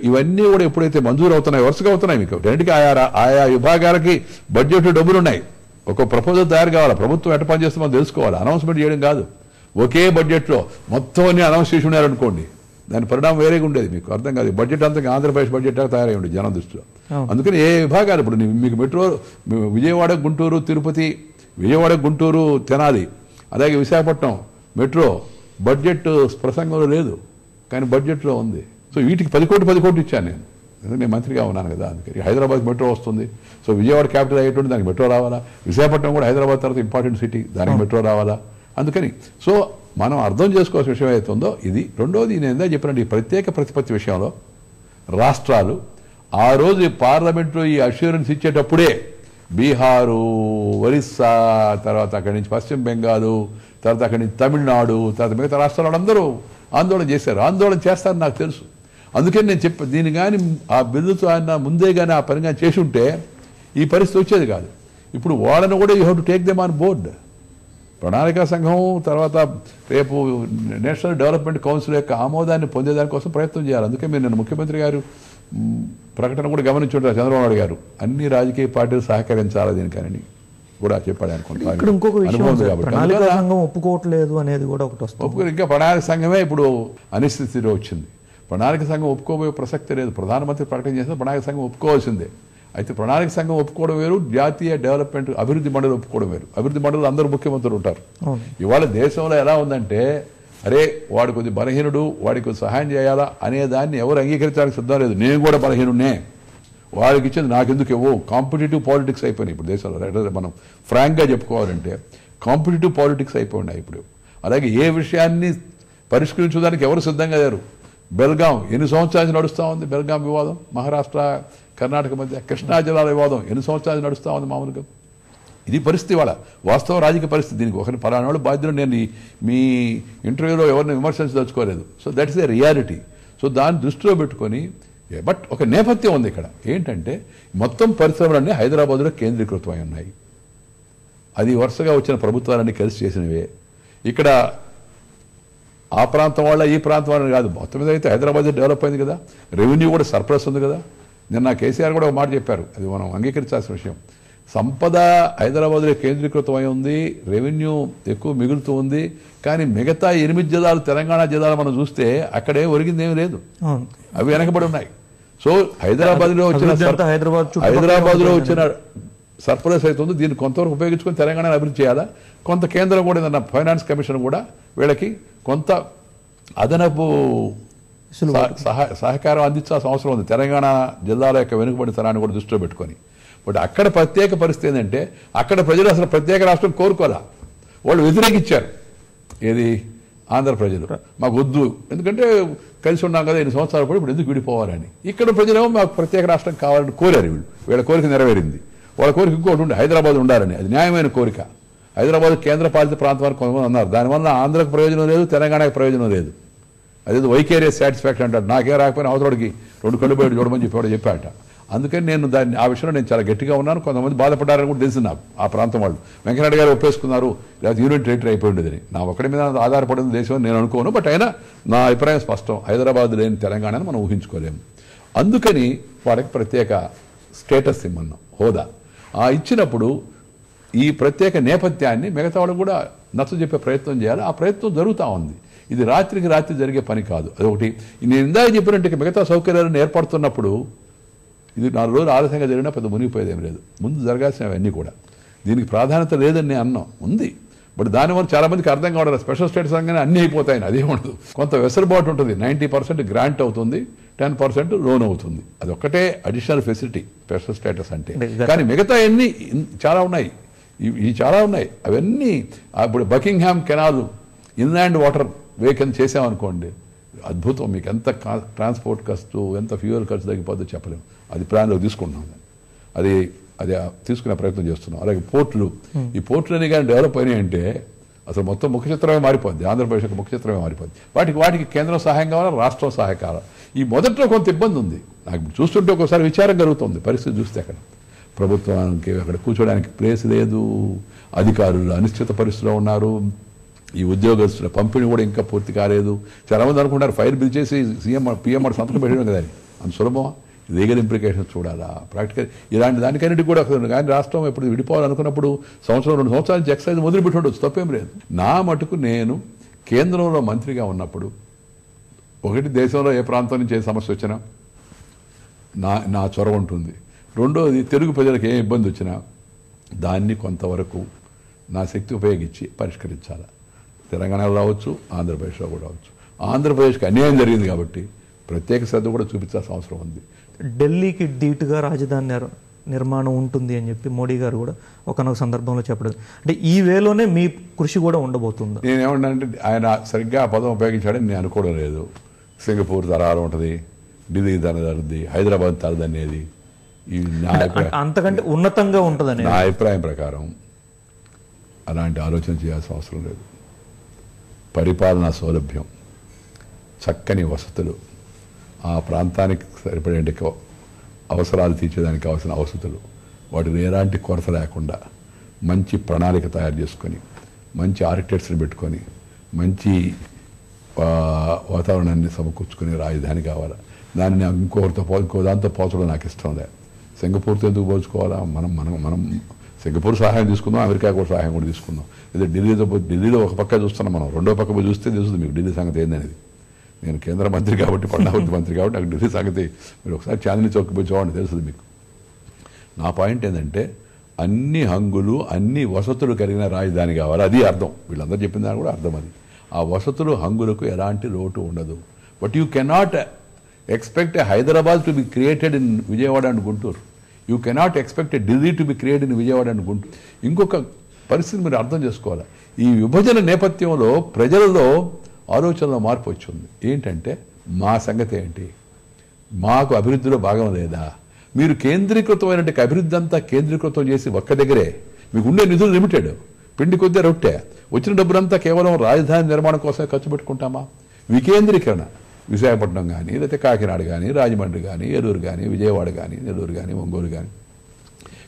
ఇవన్నీ కూడా ఎప్పుడైతే మంజూరు అవుతున్నాయి, వరుసగా అవుతున్నాయి. మీకు రెండుకి ఆయా విభాగాలకి బడ్జెట్ డబ్బులు ఉన్నాయి. ఒక ప్రపోజల్ తయారు కావాలి, ప్రభుత్వం ఎట్ట పనిచేస్తే మనం తెలుసుకోవాలి. అనౌన్స్మెంట్ చేయడం కాదు. ఒకే బడ్జెట్లో మొత్తం అన్ని అనౌన్స్ చేసి ఉన్నారనుకోండి, దాని పరిణామం వేరేగా ఉండేది. మీకు అర్థం కాదు. బడ్జెట్ అంతా ఆంధ్రప్రదేశ్ బడ్జెట్ తయారై ఉండేది జనం దృష్టిలో. అందుకని ఏ విభాగాలు, ఇప్పుడు మీకు మెట్రో విజయవాడ, గుంటూరు, తిరుపతి, విజయవాడ, గుంటూరు, తెనాలి, అలాగే విశాఖపట్నం మెట్రో బడ్జెట్ ప్రసంగంలో లేదు, కానీ బడ్జెట్లో ఉంది. సో వీటికి 10 కోట్లు ఇచ్చాను నేను, ఎందుకంటే నేను మంత్రిగా ఉన్నాను కదా. అందుకని హైదరాబాద్ మెట్రో వస్తుంది. సో విజయవాడ క్యాపిటల్ అయ్యేటువంటి దానికి మెట్రో రావాలా, విశాఖపట్నం కూడా హైదరాబాద్ తర్వాత ఇంపార్టెంట్ సిటీ, దానికి మెట్రో రావాలా. అందుకని సో మనం అర్థం చేసుకోవాల్సిన విషయం ఏదైతుందో ఇది. రెండోది, నేను ఎంత చెప్పినట్టు ఈ ప్రత్యేక ప్రతిపత్తి విషయంలో రాష్ట్రాలు ఆ రోజు పార్లమెంట్లో ఈ అష్యూరెన్స్ ఇచ్చేటప్పుడే బీహారు, ఒరిస్సా, తర్వాత అక్కడి నుంచి పశ్చిమ బెంగాల్, తర్వాత అక్కడి నుంచి తమిళనాడు, తర్వాత మిగతా రాష్ట్రాలు అందరూ ఆందోళన చేశారు. ఆందోళన చేస్తారని నాకు తెలుసు. అందుకని నేను చెప్పాను, దీన్ని కానీ ఆ బిల్లుతో ఆయన ముందే కానీ ఆ పని కానీ చేసి ఉంటే ఈ పరిస్థితి వచ్చేది కాదు. ఇప్పుడు వాళ్ళని కూడా you have to take them on board. ప్రణాళికా సంఘం తర్వాత రేపు నేషనల్ డెవలప్మెంట్ కౌన్సిల్ యొక్క ఆమోదాన్ని పొందేదానికోసం ప్రయత్నం చేయాలి. అందుకే మీరు నేను ముఖ్యమంత్రి గారు ప్రకటన కూడా గమనించుంటారు, చంద్రబాబు నాయుడు గారు అన్ని రాజకీయ పార్టీలు సహకరించాలి దీనికని కూడా చెప్పాడు అనుకుంటున్నాను. ఇక్కడ ఇంకొక విషయం, ప్రణాళికా సంఘం ఒప్పుకోవట్లేదు అనేది కూడా ఒకటి వస్తుంది. ఇంకా ప్రణాళిక సంఘమే ఇప్పుడు అనిశ్చితిలో వచ్చింది. ప్రణాళిక సంఘం ఒప్పుకోబోయే ప్రసక్తి లేదు. ప్రధానమంత్రి ప్రకటన చేసిన ప్రణాళిక సంఘం ఒప్పుకోవాల్సిందే. అయితే ప్రణాళిక సంఘం ఒప్పుకోవడం వేరు, జాతీయ డెవలప్మెంట్ అభివృద్ధి మండలి ఒప్పుకోవడం వేరు. అభివృద్ధి మండలి అందరూ ముఖ్యమంత్రులు ఉంటారు. ఇవాళ దేశంలో ఎలా ఉందంటే, అరే వాడు కొద్ది బలహీనుడు, వాడికి సహాయం చేయాలా అనే దాన్ని ఎవరు అంగీకరించడానికి సిద్ధం లేదు. నేను కూడా బలహీనుడినే, వాడికి ఇచ్చేది నాకెందుకు ఇవ్వు. కాంపిటేటివ్ పాలిటిక్స్ అయిపోయినాయి ఇప్పుడు దేశంలో. మనం ఫ్రాంక్గా చెప్పుకోవాలంటే కాంపిటేటివ్ పాలిటిక్స్ అయిపోయినాయి ఇప్పుడు. అలాగే ఏ విషయాన్ని పరిష్కరించడానికి ఎవరు సిద్ధంగా లేరు. బెల్గాం ఎన్ని సంవత్సరాలు నడుస్తూ ఉంది, బెల్గాం వివాదం మహారాష్ట్ర కర్ణాటక మధ్య. కృష్ణా జిల్లాల వివాదం ఎన్ని సంవత్సరాలు నడుస్తూ ఉంది మామూలుగా. ఇది పరిస్థితి వాళ్ళ వాస్తవ రాజకీయ పరిస్థితి. దీనికి ఒకరిని పలానా వాళ్ళు బాధ్యులు నేను మీ ఇంటర్వ్యూలో ఎవరిని విమర్శించదలుచుకోలేదు. So that is the reality. So దాన్ని దృష్టిలో పెట్టుకొని, బట్ ఒక నేపథ్యం ఉంది ఇక్కడ. ఏంటంటే మొత్తం పరిశ్రమలన్నీ హైదరాబాద్లో కేంద్రీకృతమై ఉన్నాయి. అది వరుసగా వచ్చిన ప్రభుత్వాలన్నీ కలిసి చేసినవే. ఇక్కడ ఆ ప్రాంతం వాళ్ళ ఈ ప్రాంతం వాళ్ళని కాదు, మొత్తం మీద అయితే హైదరాబాద్ డెవలప్ అయింది కదా. రెవెన్యూ కూడా సర్ప్లస్ ఉంది కదా. నిన్న కేసీఆర్ కూడా ఒక మాట చెప్పారు, అది మనం అంగీకరించాల్సిన విషయం. సంపద హైదరాబాద్లో కేంద్రీకృతమై ఉంది, రెవెన్యూ ఎక్కువ మిగులుతూ ఉంది. కానీ మిగతా 8 జిల్లాలు, తెలంగాణ జిల్లాలు మనం చూస్తే అక్కడే ఒరిగింది ఏమీ లేదు, అవి వెనకబడి ఉన్నాయి. సో హైదరాబాద్లో వచ్చిన సర్ప్లస్ అవుతుంది. దీన్ని కొంతవరకు ఉపయోగించుకొని తెలంగాణ అభివృద్ధి చేయాలా? కొంత కేంద్రం కూడా ఏదన్నా ఫైనాన్స్ కమిషన్ కూడా వీళ్ళకి కొంత అదనపు సహకారం అందించాల్సిన అవసరం ఉంది, తెలంగాణ జిల్లాల యొక్క వెనుకబడితనాన్ని కూడా దృష్టిలో పెట్టుకొని. బట్ అక్కడ ప్రత్యేక పరిస్థితి ఏంటంటే అక్కడ ప్రజలు అసలు ప్రత్యేక రాష్ట్రం కోరుకోరా, వాళ్ళు వ్యతిరేకించారు. ఏది ఆంధ్ర ప్రజలు మాకు వద్దు, ఎందుకంటే కలిసి ఉన్నాం కదా 8 సంవత్సరాలు కూడా, ఇప్పుడు ఎందుకు విడిపోవాలని. ఇక్కడ ప్రజలేమో మాకు ప్రత్యేక రాష్ట్రం కావాలని కోరారు. వీళ్ళ కోరిక నెరవేరింది. వాళ్ళ కోరిక ఇంకోటి ఉండే, హైదరాబాద్ ఉండాలని. అది న్యాయమైన కోరిక. హైదరాబాద్ కేంద్ర పాలిత ప్రాంతం వరకు కొంతమంది అన్నారు. దానివల్ల ఆంధ్రకు ప్రయోజనం లేదు, తెలంగాణకు ప్రయోజనం లేదు. అదేదో వైకేరియస్ సాటిస్ఫాక్షన్ అంటారు. నాకేం రాకపోయినా అవతలకి 2 కళ్ళు బయట చూడమని చెప్పాట. అందుకని నేను ఆ విషయంలో నేను చాలా గట్టిగా ఉన్నాను. కొంతమంది బాధపడ్డారని కూడా తెలుసు నాకు, ఆ ప్రాంతం వాళ్ళు. వెంకయ్యనాయుడు గారు ఒప్పేసుకున్నారు, లేకపోతే యూనియన్ టెరిటరీ అయిపోయి ఉండేది. నా ఒక్కడి మీద ఆధారపడిన దేశం నేను అనుకోను. బట్ అయినా నా అభిప్రాయం స్పష్టం, హైదరాబాద్ లేని తెలంగాణను మనం ఊహించుకోలేము. అందుకని వాడికి ప్రత్యేక స్టేటస్ ఇమ్మన్నాం, హోదా. ఇచ్చినప్పుడు ఈ ప్రత్యేక నేపథ్యాన్ని మిగతా వాళ్ళు కూడా నచ్చజెప్పే ప్రయత్నం చేయాలి. ఆ ప్రయత్నం జరుగుతూ ఉంది. ఇది రాత్రికి రాత్రి జరిగే పని కాదు. అదొకటి. నేను ఇందాక చెప్పినట్టు మిగతా సౌకర్యాలను ఏర్పడుతున్నప్పుడు ఇది 4 రోజులు ఆలస్యంగా జరిగినా పెద్ద మునిగిపోయేదేం లేదు. ముందు జరగాల్సినవన్నీ కూడా. దీనికి ప్రాధాన్యత లేదని నేను అన్నాం, ఉంది. బట్ దానివల్ల చాలా మందికి అర్థం కావడం స్పెషల్ స్టేటస్ అనగానే అన్నీ అయిపోతాయని అదే ఉండదు. కొంత వెసులుబాటు ఉంటుంది. 90% గ్రాంట్ అవుతుంది, 10% లోన్ అవుతుంది. అదొక్కటే అడిషనల్ ఫెసిలిటీ స్పెషల్ స్టేటస్ అంటే. కానీ మిగతా అన్నీ చాలా ఉన్నాయి, ఇవి చాలా ఉన్నాయి. అవన్నీ ఇప్పుడు బకింగ్హామ్ కెనాల్ ఇన్లాండ్ వాటర్ వేకెన్ చేసామనుకోండి, అద్భుతం. మీకు ఎంత ట్రాన్స్పోర్ట్ ఖర్చు, ఎంత ఫ్యూయల్ ఖర్చు తగ్గిపోతుందో చెప్పలేము. అది ప్లాన్లో తీసుకుంటున్నాం. అది తీసుకునే ప్రయత్నం చేస్తున్నాం. అలాగే పోర్టులు, ఈ పోర్టులన్నీ కానీ డెవలప్ అయినాయి అంటే అసలు మొత్తం ముఖ చిత్రమే మారిపోద్ది. ఆంధ్రప్రదేశ్ యొక్క ముఖ చిత్రమే మారిపోద్ది. వాటికి కేంద్రం సహాయం కావాలా, రాష్ట్రం సహాయం కావాలా. ఈ మొదట్లో కొంత ఇబ్బంది ఉంది నాకు. చూస్తుంటే ఒకసారి విచారం కలుగుతుంది పరిస్థితి చూస్తే. అక్కడ ప్రభుత్వానికి అక్కడ కూర్చోడానికి ప్లేస్ లేదు, అధికారులు అనిశ్చిత పరిస్థితిలో ఉన్నారు, ఈ ఉద్యోగస్తుల పంపిణీ కూడా ఇంకా పూర్తి కాలేదు. చాలామంది అనుకుంటారు ఫైల్ బిల్ చేసి పిఎం సంతకం పెట్టడం కదా, అంత సులభమా? లీగల్ ఇంప్లికేషన్స్ చూడాలా, ప్రాక్టికల్ ఇలాంటి దానికన్నిటి కూడా. కానీ రాష్ట్రం ఎప్పుడు విడిపోవాలనుకున్నప్పుడు 1-2 సంవత్సరాల నుంచి ఎక్సైజ్ మొదలుపెట్టి ఉండొచ్చు, తప్పేం లేదు. నా మటుకు నేను కేంద్రంలో మంత్రిగా ఉన్నప్పుడు ఒకటి, దేశంలో ఏ ప్రాంతం నుంచి ఏ సమస్య వచ్చినా నా చొరవ ఉంటుంది. రెండోది, తెలుగు ప్రజలకు ఏ ఇబ్బంది వచ్చినా దాన్ని కొంతవరకు నా శక్తి ఉపయోగించి పరిష్కరించాలి. తెలంగాణలో రావచ్చు, ఆంధ్రప్రదేశ్లో కూడా రావచ్చు. ఆంధ్రప్రదేశ్కి అన్యాయం జరిగింది కాబట్టి ప్రత్యేక శ్రద్ధ కూడా చూపించాల్సిన అవసరం ఉంది. ఢిల్లీకి ధీటుగా రాజధాని నిర్మాణం ఉంటుంది అని చెప్పి మోడీ గారు కూడా ఒకనొక సందర్భంలో చెప్పడం, అంటే ఈ వేలోనే మీ కృషి కూడా ఉండబోతుంది. నేనేమన్నానంటే ఆయన సరిగ్గా ఆ పదం ఉపయోగించాడని నేను అనుకోవడం లేదు. సింగపూర్ తరాలు ఉంటుంది, ఢిల్లీ తరది, హైదరాబాద్ తరదనేది అంతకంటే ఉన్నతంగా ఉంటుందని నా అభిప్రాయం ప్రకారం అలాంటి ఆలోచన చేయాల్సిన అవసరం లేదు. పరిపాలనా సౌలభ్యం, చక్కని వసతులు, ఆ ప్రాంతానికి సరిపడే అవసరాలు తీర్చేదానికి కావాల్సిన వసతులు, వాటిని ఎలాంటి కొరత లేకుండా మంచి ప్రణాళిక తయారు చేసుకొని, మంచి ఆర్కిటెక్ట్స్ని పెట్టుకొని, మంచి వాతావరణాన్ని సమకూర్చుకునే రాజధాని కావాలా. దాన్ని ఇంకో దాంతో పోల్చడం నాకు ఇష్టం లేదు. సింగపూర్తో ఎందుకు పోల్చుకోవాలా? మనం సింగపూర్ సహాయం తీసుకుందాం, అమెరికా కూడా సహాయం కూడా తీసుకుందాం. లేదా ఢిల్లీలో ఒక పక్క చూస్తున్నాం మనం, రెండో పక్క పోయి చూస్తే తెలుస్తుంది మీకు ఢిల్లీ సంగతి ఏందనేది. నేను కేంద్ర మంత్రి కాబట్టి, పట్టణాభివృద్ధి మంత్రి కాబట్టి నాకు ఢిల్లీ సంగతి మీరు ఒకసారి చాందినీ చౌక్ పోయి చూడండి, తెలుస్తుంది మీకు. నా పాయింట్ ఏంటంటే అన్ని హంగులు, అన్ని వసతులు కలిగిన రాజధాని కావాలి. అది అర్థం, వీళ్ళందరూ చెప్పిన దాని కూడా అర్థం. అది ఆ వసతులు, హంగులకు ఎలాంటి లోటు ఉండదు. But you cannot expect Hyderabad to be created in Vijayawada and Guntur. You cannot expect Delhi to be created in Vijayawada and Guntur. ఇంకొక పరిస్థితి మీరు అర్థం చేసుకోవాలి. ఈ విభజన నేపథ్యంలో ప్రజలలో ఆలోచనలో మార్పు వచ్చింది. ఏంటంటే మా సంగతి ఏంటి, మాకు అభివృద్ధిలో భాగం లేదా? మీరు కేంద్రీకృతమైనటువంటి అభివృద్ధి అంతా కేంద్రీకృతం చేసి ఒక్క దగ్గరే, మీకు ఉండే నిధులు లిమిటెడ్, పిండి కొద్దిగా రొట్టె, వచ్చిన డబ్బులంతా కేవలం రాజధాని నిర్మాణం కోసమే ఖర్చు పెట్టుకుంటామా? వికేంద్రీకరణ, విశాఖపట్నం కానీ, లేకపోతే కాకినాడ కానీ, రాజమండ్రి కానీ, ఏలూరు కానీ, విజయవాడ కానీ, నెల్లూరు కానీ, ఒంగోలు కానీ,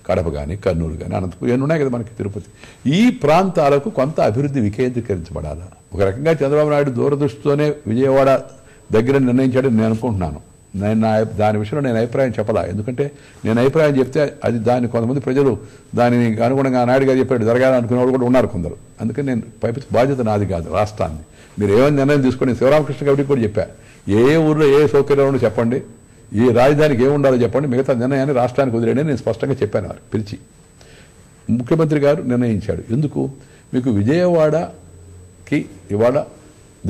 కడప కానీ, కర్నూలు కానీ, అనంతపురం ఇవన్నీ ఉన్నాయి కదా మనకి, తిరుపతి. ఈ ప్రాంతాలకు కొంత అభివృద్ధి వికేంద్రీకరించబడాలా. ఒక రకంగా చంద్రబాబు నాయుడు దూరదృష్టితోనే విజయవాడ దగ్గర నిర్ణయించాడని నేను అనుకుంటున్నాను. దాని విషయంలో నేను అభిప్రాయం చెప్పలా. ఎందుకంటే నేను అభిప్రాయం చెప్తే అది దాన్ని కొంతమంది ప్రజలు దానిని అనుగుణంగా నాయుడు గారు చెప్పాడు జరగాలనుకునే వాళ్ళు కూడా ఉన్నారు కొందరు. అందుకని నేను పైపించి బాధ్యత నాది కాదు, రాష్ట్రాన్ని. మీరు ఏమైనా నిర్ణయం తీసుకొని శివరామకృష్ణ గౌడికి కూడా చెప్పా, ఏ ఊర్లో ఏ సౌకర్యం ఉందో చెప్పండి, ఈ రాజధానికి ఏముండాలో చెప్పండి, మిగతా నిర్ణయాన్ని రాష్ట్రానికి వదిలేయని నేను స్పష్టంగా చెప్పాను వారికి పిలిచి. ముఖ్యమంత్రి గారు నిర్ణయించాడు. ఎందుకు? మీకు విజయవాడకి ఇవాళ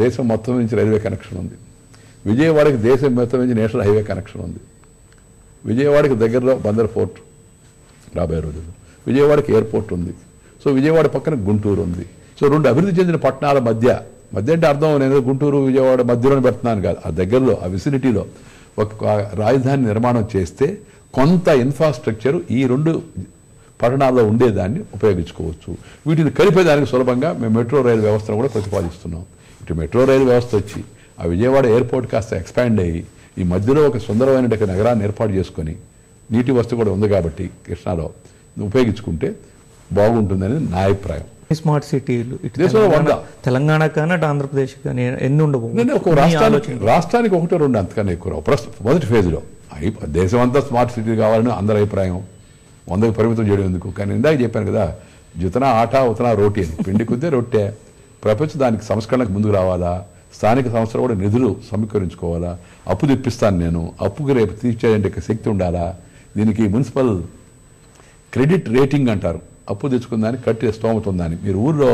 దేశం మొత్తం నుంచి రైల్వే కనెక్షన్ ఉంది, విజయవాడకి దేశం మొత్తం నుంచి నేషనల్ హైవే కనెక్షన్ ఉంది, విజయవాడకి దగ్గరలో బందర్ పోర్ట్ రాబోయే రోజుల్లో, విజయవాడకి ఎయిర్పోర్ట్ ఉంది, సో విజయవాడ పక్కన గుంటూరు ఉంది. సో రెండు అభివృద్ధి చెందిన పట్టణాల మధ్య అంటే అర్థం నేను గుంటూరు విజయవాడ మధ్యలోనే పెడుతున్నాను కాదు, ఆ దగ్గరలో ఆ విసినిటీలో ఒక రాజధాని నిర్మాణం చేస్తే కొంత ఇన్ఫ్రాస్ట్రక్చర్ ఈ రెండు పట్టణాల్లో ఉండేదాన్ని ఉపయోగించుకోవచ్చు. వీటిని కలిపేదానికి సులభంగా మేము మెట్రో రైలు వ్యవస్థను కూడా ప్రతిపాదిస్తున్నాం. ఇటు మెట్రో రైలు వ్యవస్థ వచ్చి ఆ విజయవాడ ఎయిర్పోర్ట్ కాస్త ఎక్స్పాండ్ అయ్యి ఈ మధ్యలో ఒక సుందరమైన నగరాన్ని ఏర్పాటు చేసుకొని నీటి వస్తు కూడా ఉంది కాబట్టి కృష్ణాలో ఉపయోగించుకుంటే బాగుంటుందని నా అభిప్రాయం. స్మార్ట్ సిటీలు దేశంలో తెలంగాణ కానీ అటు ఆంధ్రప్రదేశ్ కానీ ఎన్ని ఉండబోతుంది? ఒక రాష్ట్రానికి ఒకటి రెండు అంతకన్నా ఎక్కువ మొదటి ఫేజ్లో దేశం అంతా స్మార్ట్ సిటీ కావాలని అందరి అభిప్రాయం. 100కి పరిమితం చేయడం ఎందుకు? కానీ ఇందాక చెప్పాను కదా, జితనా ఆటా ఉతనా రోటీ అని, పిండి కుద్దే రొట్టె. ప్రపంచం దానికి సంస్కరణకు ముందుకు రావాలా, స్థానిక సంస్థలు కూడా నిధులు సమీకరించుకోవాలా, అప్పు తెప్పిస్తాను నేను, అప్పుకి రేపు తీర్చేందుకు శక్తి ఉండాలా, దీనికి మున్సిపల్ క్రెడిట్ రేటింగ్ అంటారు, అప్పు తెచ్చుకుందానికి కట్టే స్తోమత ఉందని. మీరు ఊర్లో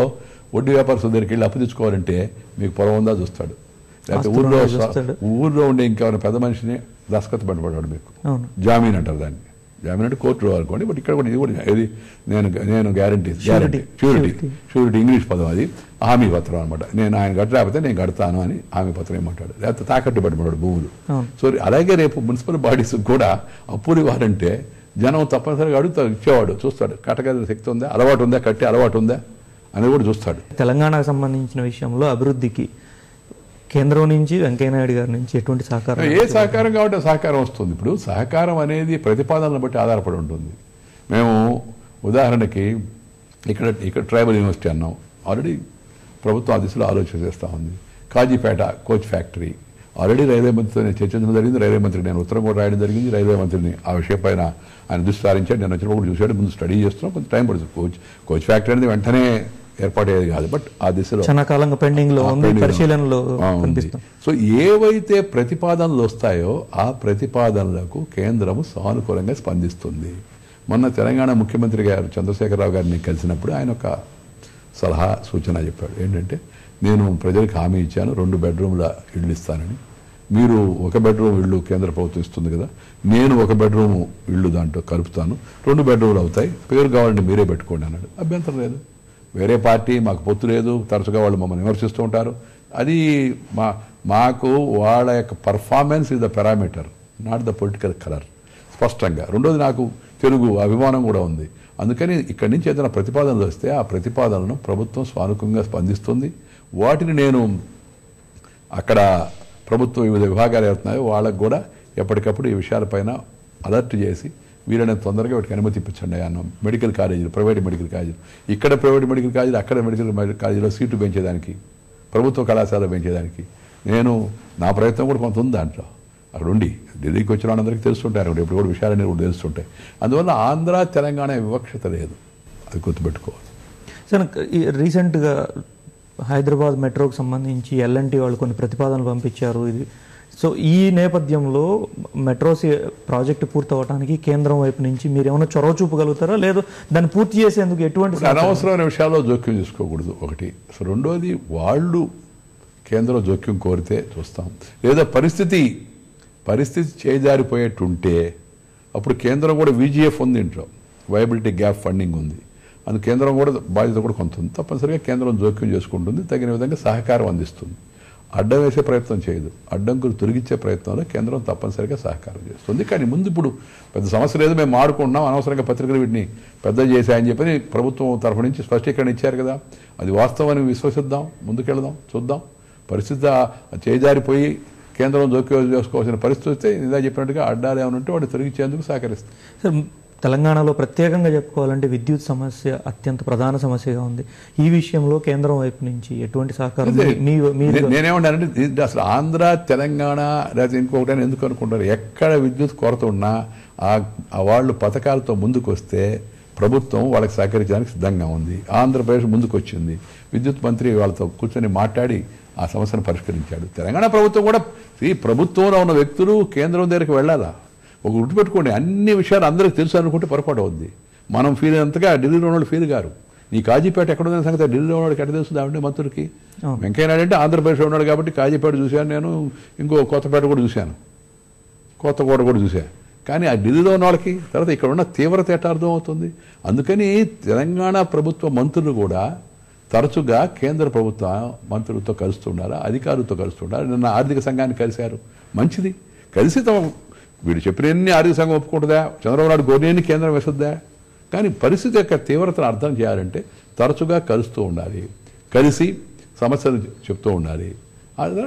వడ్డీ వ్యాపారస్తుల దగ్గరికి వెళ్ళి అప్పు తెచ్చుకోవాలంటే మీకు పొలం ఉందా చూస్తాడు, లేకపోతే ఊర్లో ఉండే ఇంకెవరైనా పెద్ద మనిషిని దస్కత్ పడిపడ్డాడు మీకు, జామీన్ అంటారు దాన్ని. జామీన్ అంటే కోర్టులో అనుకోండి, బట్ ఇక్కడ కూడా ఇది కూడా ఏది నేను గ్యారంటీ షూరిటీ ఇంగ్లీష్ పదం, అది హామీ పత్రం అనమాట. నేను ఆయన కట్టలేకపోతే నేను కడతాను అని హామీ పత్రం ఏమంటాడు, లేకపోతే తాకట్టు పడిపడ్డాడు భూములు. సో అలాగే రేపు మున్సిపల్ బాడీస్ కూడా అప్పులు ఇవ్వాలంటే జనం తప్పనిసరిగా అడుగుతారు, ఇచ్చేవాడు చూస్తాడు, కట్టగల శక్తి ఉందా, అలవాటు ఉందా, కట్టే అలవాటు ఉందా అనేది కూడా చూస్తాడు. తెలంగాణకు సంబంధించిన విషయంలో అభివృద్ధికి కేంద్రం నుంచి వెంకయ్యనాయుడు గారి నుంచి ఎటువంటి సహకారం? ఏ సహకారం కాబట్టి సహకారం వస్తుంది. ఇప్పుడు సహకారం అనేది ప్రతిపాదనలను బట్టి ఆధారపడి ఉంటుంది. మేము ఉదాహరణకి ఇక్కడ ట్రైబల్ యూనివర్సిటీ అన్నాం, ఆల్రెడీ ప్రభుత్వం ఆ దిశలో ఆలోచన చేస్తూ ఉంది. Kazipet coach factory already railway మంత్రితో నేను చర్చించడం జరిగింది. రైల్వే మంత్రికి నేను ఉత్తరం కూడా రాయడం జరిగింది. రైల్వే మంత్రిని ఆ విషయం పైన ఆయన దృష్టి సారించాడు. నేను వచ్చినప్పుడు చూశాడు, ముందు స్టడీ చేస్తున్నాం, కొంచెం టైం పడుతుంది. కోచ్ ఫ్యాక్టరీ అనేది వెంటనే ఏర్పాటయ్యేది కాదు, బట్ ఆ దిశలో సో ఏవైతే ప్రతిపాదనలు వస్తాయో ఆ ప్రతిపాదనలకు కేంద్రము సానుకూలంగా స్పందిస్తుంది. మొన్న తెలంగాణ ముఖ్యమంత్రి గారు చంద్రశేఖరరావు గారిని కలిసినప్పుడు ఆయన ఒక సలహా సూచన చెప్పాడు. ఏంటంటే, నేను ప్రజలకు హామీ ఇచ్చాను 2 బెడ్రూమ్ల ఇళ్ళు ఇస్తానని, మీరు 1 బెడ్రూమ్ ఇళ్ళు కేంద్ర ప్రభుత్వం ఇస్తుంది కదా, నేను 1 బెడ్రూమ్ ఇళ్ళు దాంట్లో కలుపుతాను, 2 బెడ్రూమ్లు అవుతాయి, పేరు కావాలంటే మీరే పెట్టుకోండి అన్నాడు. అభ్యంతరం లేదు, వేరే పార్టీ మాకు పొత్తు లేదు, తరచుగా వాళ్ళు మమ్మల్ని విమర్శిస్తూ ఉంటారు, అది మాకు వాళ్ళ యొక్క performance is the parameter, not the political colour స్పష్టంగా. రెండోది, నాకు తెలుగు అభిమానం కూడా ఉంది. అందుకని ఇక్కడి నుంచి ఏదైనా ప్రతిపాదనలు వస్తే ఆ ప్రతిపాదనలను ప్రభుత్వం సానుకూలంగా స్పందిస్తుంది. వాటిని నేను అక్కడ ప్రభుత్వం వివిధ విభాగాలు అవుతున్నాయో వాళ్ళకు కూడా ఎప్పటికప్పుడు ఈ విషయాలపైన అలర్ట్ చేసి వీళ్ళని తొందరగా వాటికి అనుమతి ఇప్పించండి అన్నాం. మెడికల్ కాలేజీలు, ప్రైవేట్ మెడికల్ కాలేజీలు, ఇక్కడ ప్రైవేట్ మెడికల్ కాలేజీలు, అక్కడ మెడికల్ కాలేజీలో సీట్లు పెంచేదానికి, ప్రభుత్వ కళాశాల పెంచేదానికి నా ప్రయత్నం కూడా కొంత ఉంది దాంట్లో. అక్కడ ఉండి ఢిల్లీకి వచ్చిన వాళ్ళందరికీ తెలుస్తుంటారు, అక్కడ ఇప్పుడు కూడా విషయాలన్నీ కూడా తెలుస్తుంటాయి. అందువల్ల ఆంధ్ర తెలంగాణ వివక్షత లేదు, అది గుర్తుపెట్టుకోవాలి. సార్, రీసెంట్గా హైదరాబాద్ మెట్రోకి సంబంధించి ఎల్ఎన్టీ వాళ్ళు కొన్ని ప్రతిపాదనలు పంపించారు. ఇది సో ఈ నేపథ్యంలో మెట్రో ప్రాజెక్టు పూర్తవడానికి కేంద్రం వైపు నుంచి మీరు ఏమైనా చొరవ చూపగలుగుతారా, లేదు దాన్ని పూర్తి చేసేందుకు ఎటువంటి అనవసరమైన విషయాల్లో జోక్యం చేసుకోకూడదు ఒకటి. సో రెండోది, వాళ్ళు కేంద్రం జోక్యం కోరితే చూస్తాం, లేదా పరిస్థితి చేజారిపోయేట్టుంటే అప్పుడు కేంద్రం కూడా VGF ఉంది, ఇంట్లో వైబిలిటీ గ్యాప్ ఫండింగ్ ఉంది, అందుకు కేంద్రం కూడా బాధ్యత కూడా కొంత ఉంది. తప్పనిసరిగా కేంద్రం జోక్యం చేసుకుంటుంది, తగిన విధంగా సహకారం అందిస్తుంది. అడ్డం వేసే ప్రయత్నం చేయదు, అడ్డంకులు తొలగించే ప్రయత్నంలో కేంద్రం తప్పనిసరిగా సహకారం చేస్తుంది. కానీ ముందు ఇప్పుడు పెద్ద సమస్య లేదు, మేము మాడుకుంటున్నాం, అనవసరంగా పత్రికలు వీటిని పెద్ద చేశాయని చెప్పని ప్రభుత్వం తరఫు నుంచి స్పష్టీకరణ ఇచ్చారు కదా, అది వాస్తవాన్ని విశ్వసిద్దాం, ముందుకెళ్దాం, చూద్దాం. పరిస్థితి చేజారిపోయి కేంద్రం జోక్యం చేసుకోవాల్సిన పరిస్థితి వస్తే ఇందా చెప్పినట్టుగా అడ్డాలు ఏమైనా ఉంటే వాటిని తొలగించేందుకు సహకరిస్తాం. తెలంగాణలో ప్రత్యేకంగా చెప్పుకోవాలంటే విద్యుత్ సమస్య అత్యంత ప్రధాన సమస్యగా ఉంది. ఈ విషయంలో కేంద్రం వైపు నుంచి ఎటువంటి సహకారం నేనేమంటానంటే అసలు ఆంధ్ర తెలంగాణ లేదా ఇంకొకటి ఎందుకు అనుకుంటారు, ఎక్కడ విద్యుత్ కొరత ఉన్నా వాళ్ళు పథకాలతో ముందుకు వస్తే ప్రభుత్వం వాళ్ళకి సహకరించడానికి సిద్ధంగా ఉంది. ఆంధ్రప్రదేశ్ ముందుకు వచ్చింది, విద్యుత్ మంత్రి వాళ్ళతో కూర్చొని మాట్లాడి ఆ సమస్యను పరిష్కరించాడు. తెలంగాణ ప్రభుత్వం కూడా ఈ ప్రభుత్వంలో ఉన్న వ్యక్తులు కేంద్రం దగ్గరికి వెళ్ళాలా. ఒక గుర్తుపెట్టుకోండి, అన్ని విషయాలు అందరికీ తెలుసు అనుకుంటే పొరపాటు అవుద్ది. మనం ఫీల్ అంతగా ఢిల్లీలో ఉన్నవాళ్ళు ఫీల్ గారు. నీ కాజీపేట ఎక్కడ ఉందనే సంగతి ఢిల్లీలో ఉన్నవాడికి ఎక్కడ తెలుస్తుంది ఆవిడ మంత్రులకి. వెంకయ్యనాయుడు అంటే ఆంధ్రప్రదేశ్లో ఉన్నాడు కాబట్టి కాజీపేట చూశాను నేను, ఇంకో కొత్తపేట కూడా చూశాను, కొత్తకోట కూడా చూశాను. కానీ ఆ ఢిల్లీలో ఉన్న వాళ్ళకి తర్వాత ఇక్కడ ఉన్న తీవ్రత ఎట్లా అర్థం అవుతుంది. అందుకని తెలంగాణ ప్రభుత్వ మంత్రులు కూడా తరచుగా కేంద్ర ప్రభుత్వ మంత్రులతో కలుస్తుండారా, అధికారులతో కలుస్తుండారా. నిన్న ఆర్థిక సంఘాన్ని కలిశారు, మంచిది. కలిసి వీడు చెప్పినన్ని ఆర్థిక సంఘం ఒప్పుకుంటుందా, చంద్రబాబు నాయుడు గోర్నేని కేంద్రం వేస్తుందా. కానీ పరిస్థితి యొక్క తీవ్రతను అర్థం చేయాలంటే తరచుగా కలుస్తూ ఉండాలి, కలిసి సమస్యలు చెప్తూ ఉండాలి.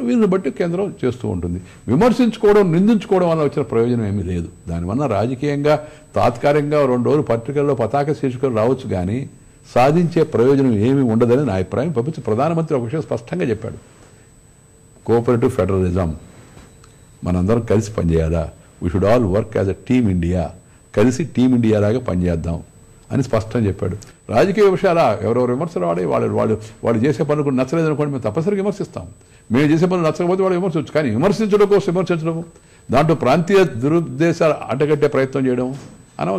వీరిని బట్టి కేంద్రం చేస్తూ ఉంటుంది. విమర్శించుకోవడం, నిందించుకోవడం వల్ల వచ్చిన ప్రయోజనం ఏమీ లేదు. దానివల్ల రాజకీయంగా తాత్కాలికంగా 2 రోజులు పత్రికల్లో పతాక శీర్షికలు రావచ్చు, కానీ సాధించే ప్రయోజనం ఏమీ ఉండదని నా అభిప్రాయం. ప్రధానమంత్రి ఒక విషయం స్పష్టంగా చెప్పాడు, కోఆపరేటివ్ ఫెడరలిజం, మనందరం కలిసి పనిచేయాలా, we should all work as a team India, కలిసి టీమ్ ఇండియా లాగా పనిచేద్దాం అని స్పష్టంగా చెప్పాడు. రాజకీయ విషయాల ఎవరెవరు విమర్శలు వాడే వాళ్ళు చేసే పనులు నచ్చలేదు అనుకోండి, మేము తప్పనిసరిగా విమర్శిస్తాం. మేము చేసే పనులు నచ్చకపోతే వాళ్ళు విమర్శించవచ్చు. కానీ విమర్శించడం కోసం విమర్శించడం, దాంట్లో ప్రాంతీయ దురుద్దేశాలు అడ్డగట్టే ప్రయత్నం చేయడం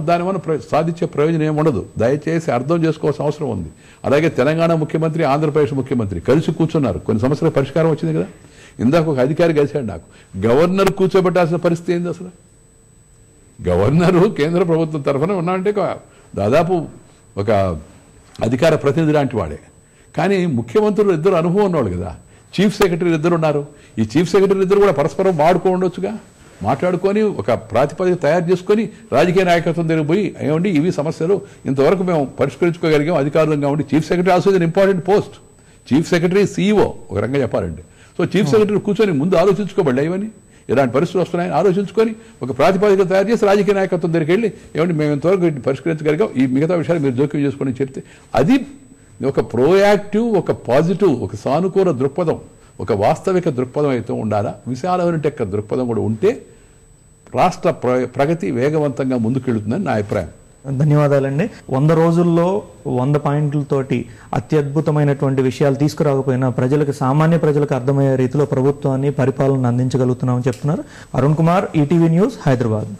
దానివల్ల సాధించే ప్రయోజనం ఏమి ఉండదు. దయచేసి అర్థం చేసుకోవాల్సిన అవసరం ఉంది. అలాగే తెలంగాణ ముఖ్యమంత్రి, ఆంధ్రప్రదేశ్ ముఖ్యమంత్రి కలిసి కూర్చున్నారు, కొన్ని సమస్యలకు పరిష్కారం వచ్చింది కదా. ఇందాక ఒక అధికారి కలిశాడు నాకు, గవర్నర్ కూర్చోబెట్టాల్సిన పరిస్థితి ఏంది అసలు. గవర్నరు కేంద్ర ప్రభుత్వం తరఫున ఉన్నాడంటే దాదాపు ఒక అధికార ప్రతినిధి లాంటి వాడే. కానీ ముఖ్యమంత్రులు ఇద్దరు అనుభవం ఉన్నవాళ్ళు కదా, చీఫ్ సెక్రటరీలు ఇద్దరు ఉన్నారు. ఈ చీఫ్ సెక్రటరీలు ఇద్దరు కూడా పరస్పరం ఉండొచ్చుగా, మాట్లాడుకొని ఒక ప్రాతిపదిక తయారు చేసుకొని రాజకీయ నాయకత్వం దగ్గర పోయి ఏమండి ఇవి సమస్యలు ఇంతవరకు మేము పరిష్కరించుకోగలిగాం అధికారులంగా ఉండి. Chief secretary also is an important post. Chief secretary CEO ఒక రకంగా చెప్పాలండి. సో చీఫ్ సెక్రటరీ కూర్చొని ముందు ఆలోచించుకోబడి ఇవన్నీ ఇలాంటి పరిస్థితులు వస్తున్నాయని ఆలోచించుకొని ఒక ప్రాతిపదిక తయారు చేసి రాజకీయ నాయకత్వం దగ్గరికి వెళ్ళి ఏమంటే మేము ఇంతవరకు పరిష్కరించగలిగాం, ఈ మిగతా విషయాలు మీరు జోక్యం చేసుకొని చెప్తే అది ఒక ప్రోయాక్టివ్, ఒక పాజిటివ్, ఒక సానుకూల దృక్పథం, ఒక వాస్తవిక దృక్పథం అయితే ఉండాలా. విశాలమైన దృక్పథం కూడా ఉంటే రాష్ట్ర ప్రగతి వేగవంతంగా ముందుకెళ్తుందని నా అభిప్రాయం. ధన్యవాదాలండి. 100 రోజుల్లో 100 పాయింట్లతోటి అత్యద్భుతమైనటువంటి విషయాలు తీసుకురాకపోయినా ప్రజలకు, సామాన్య ప్రజలకు అర్థమయ్యే రీతిలో ప్రభుత్వాన్ని, పరిపాలన అందించగలుగుతున్నామని చెప్తున్నారు. Arun Kumar, ETV news, Hyderabad.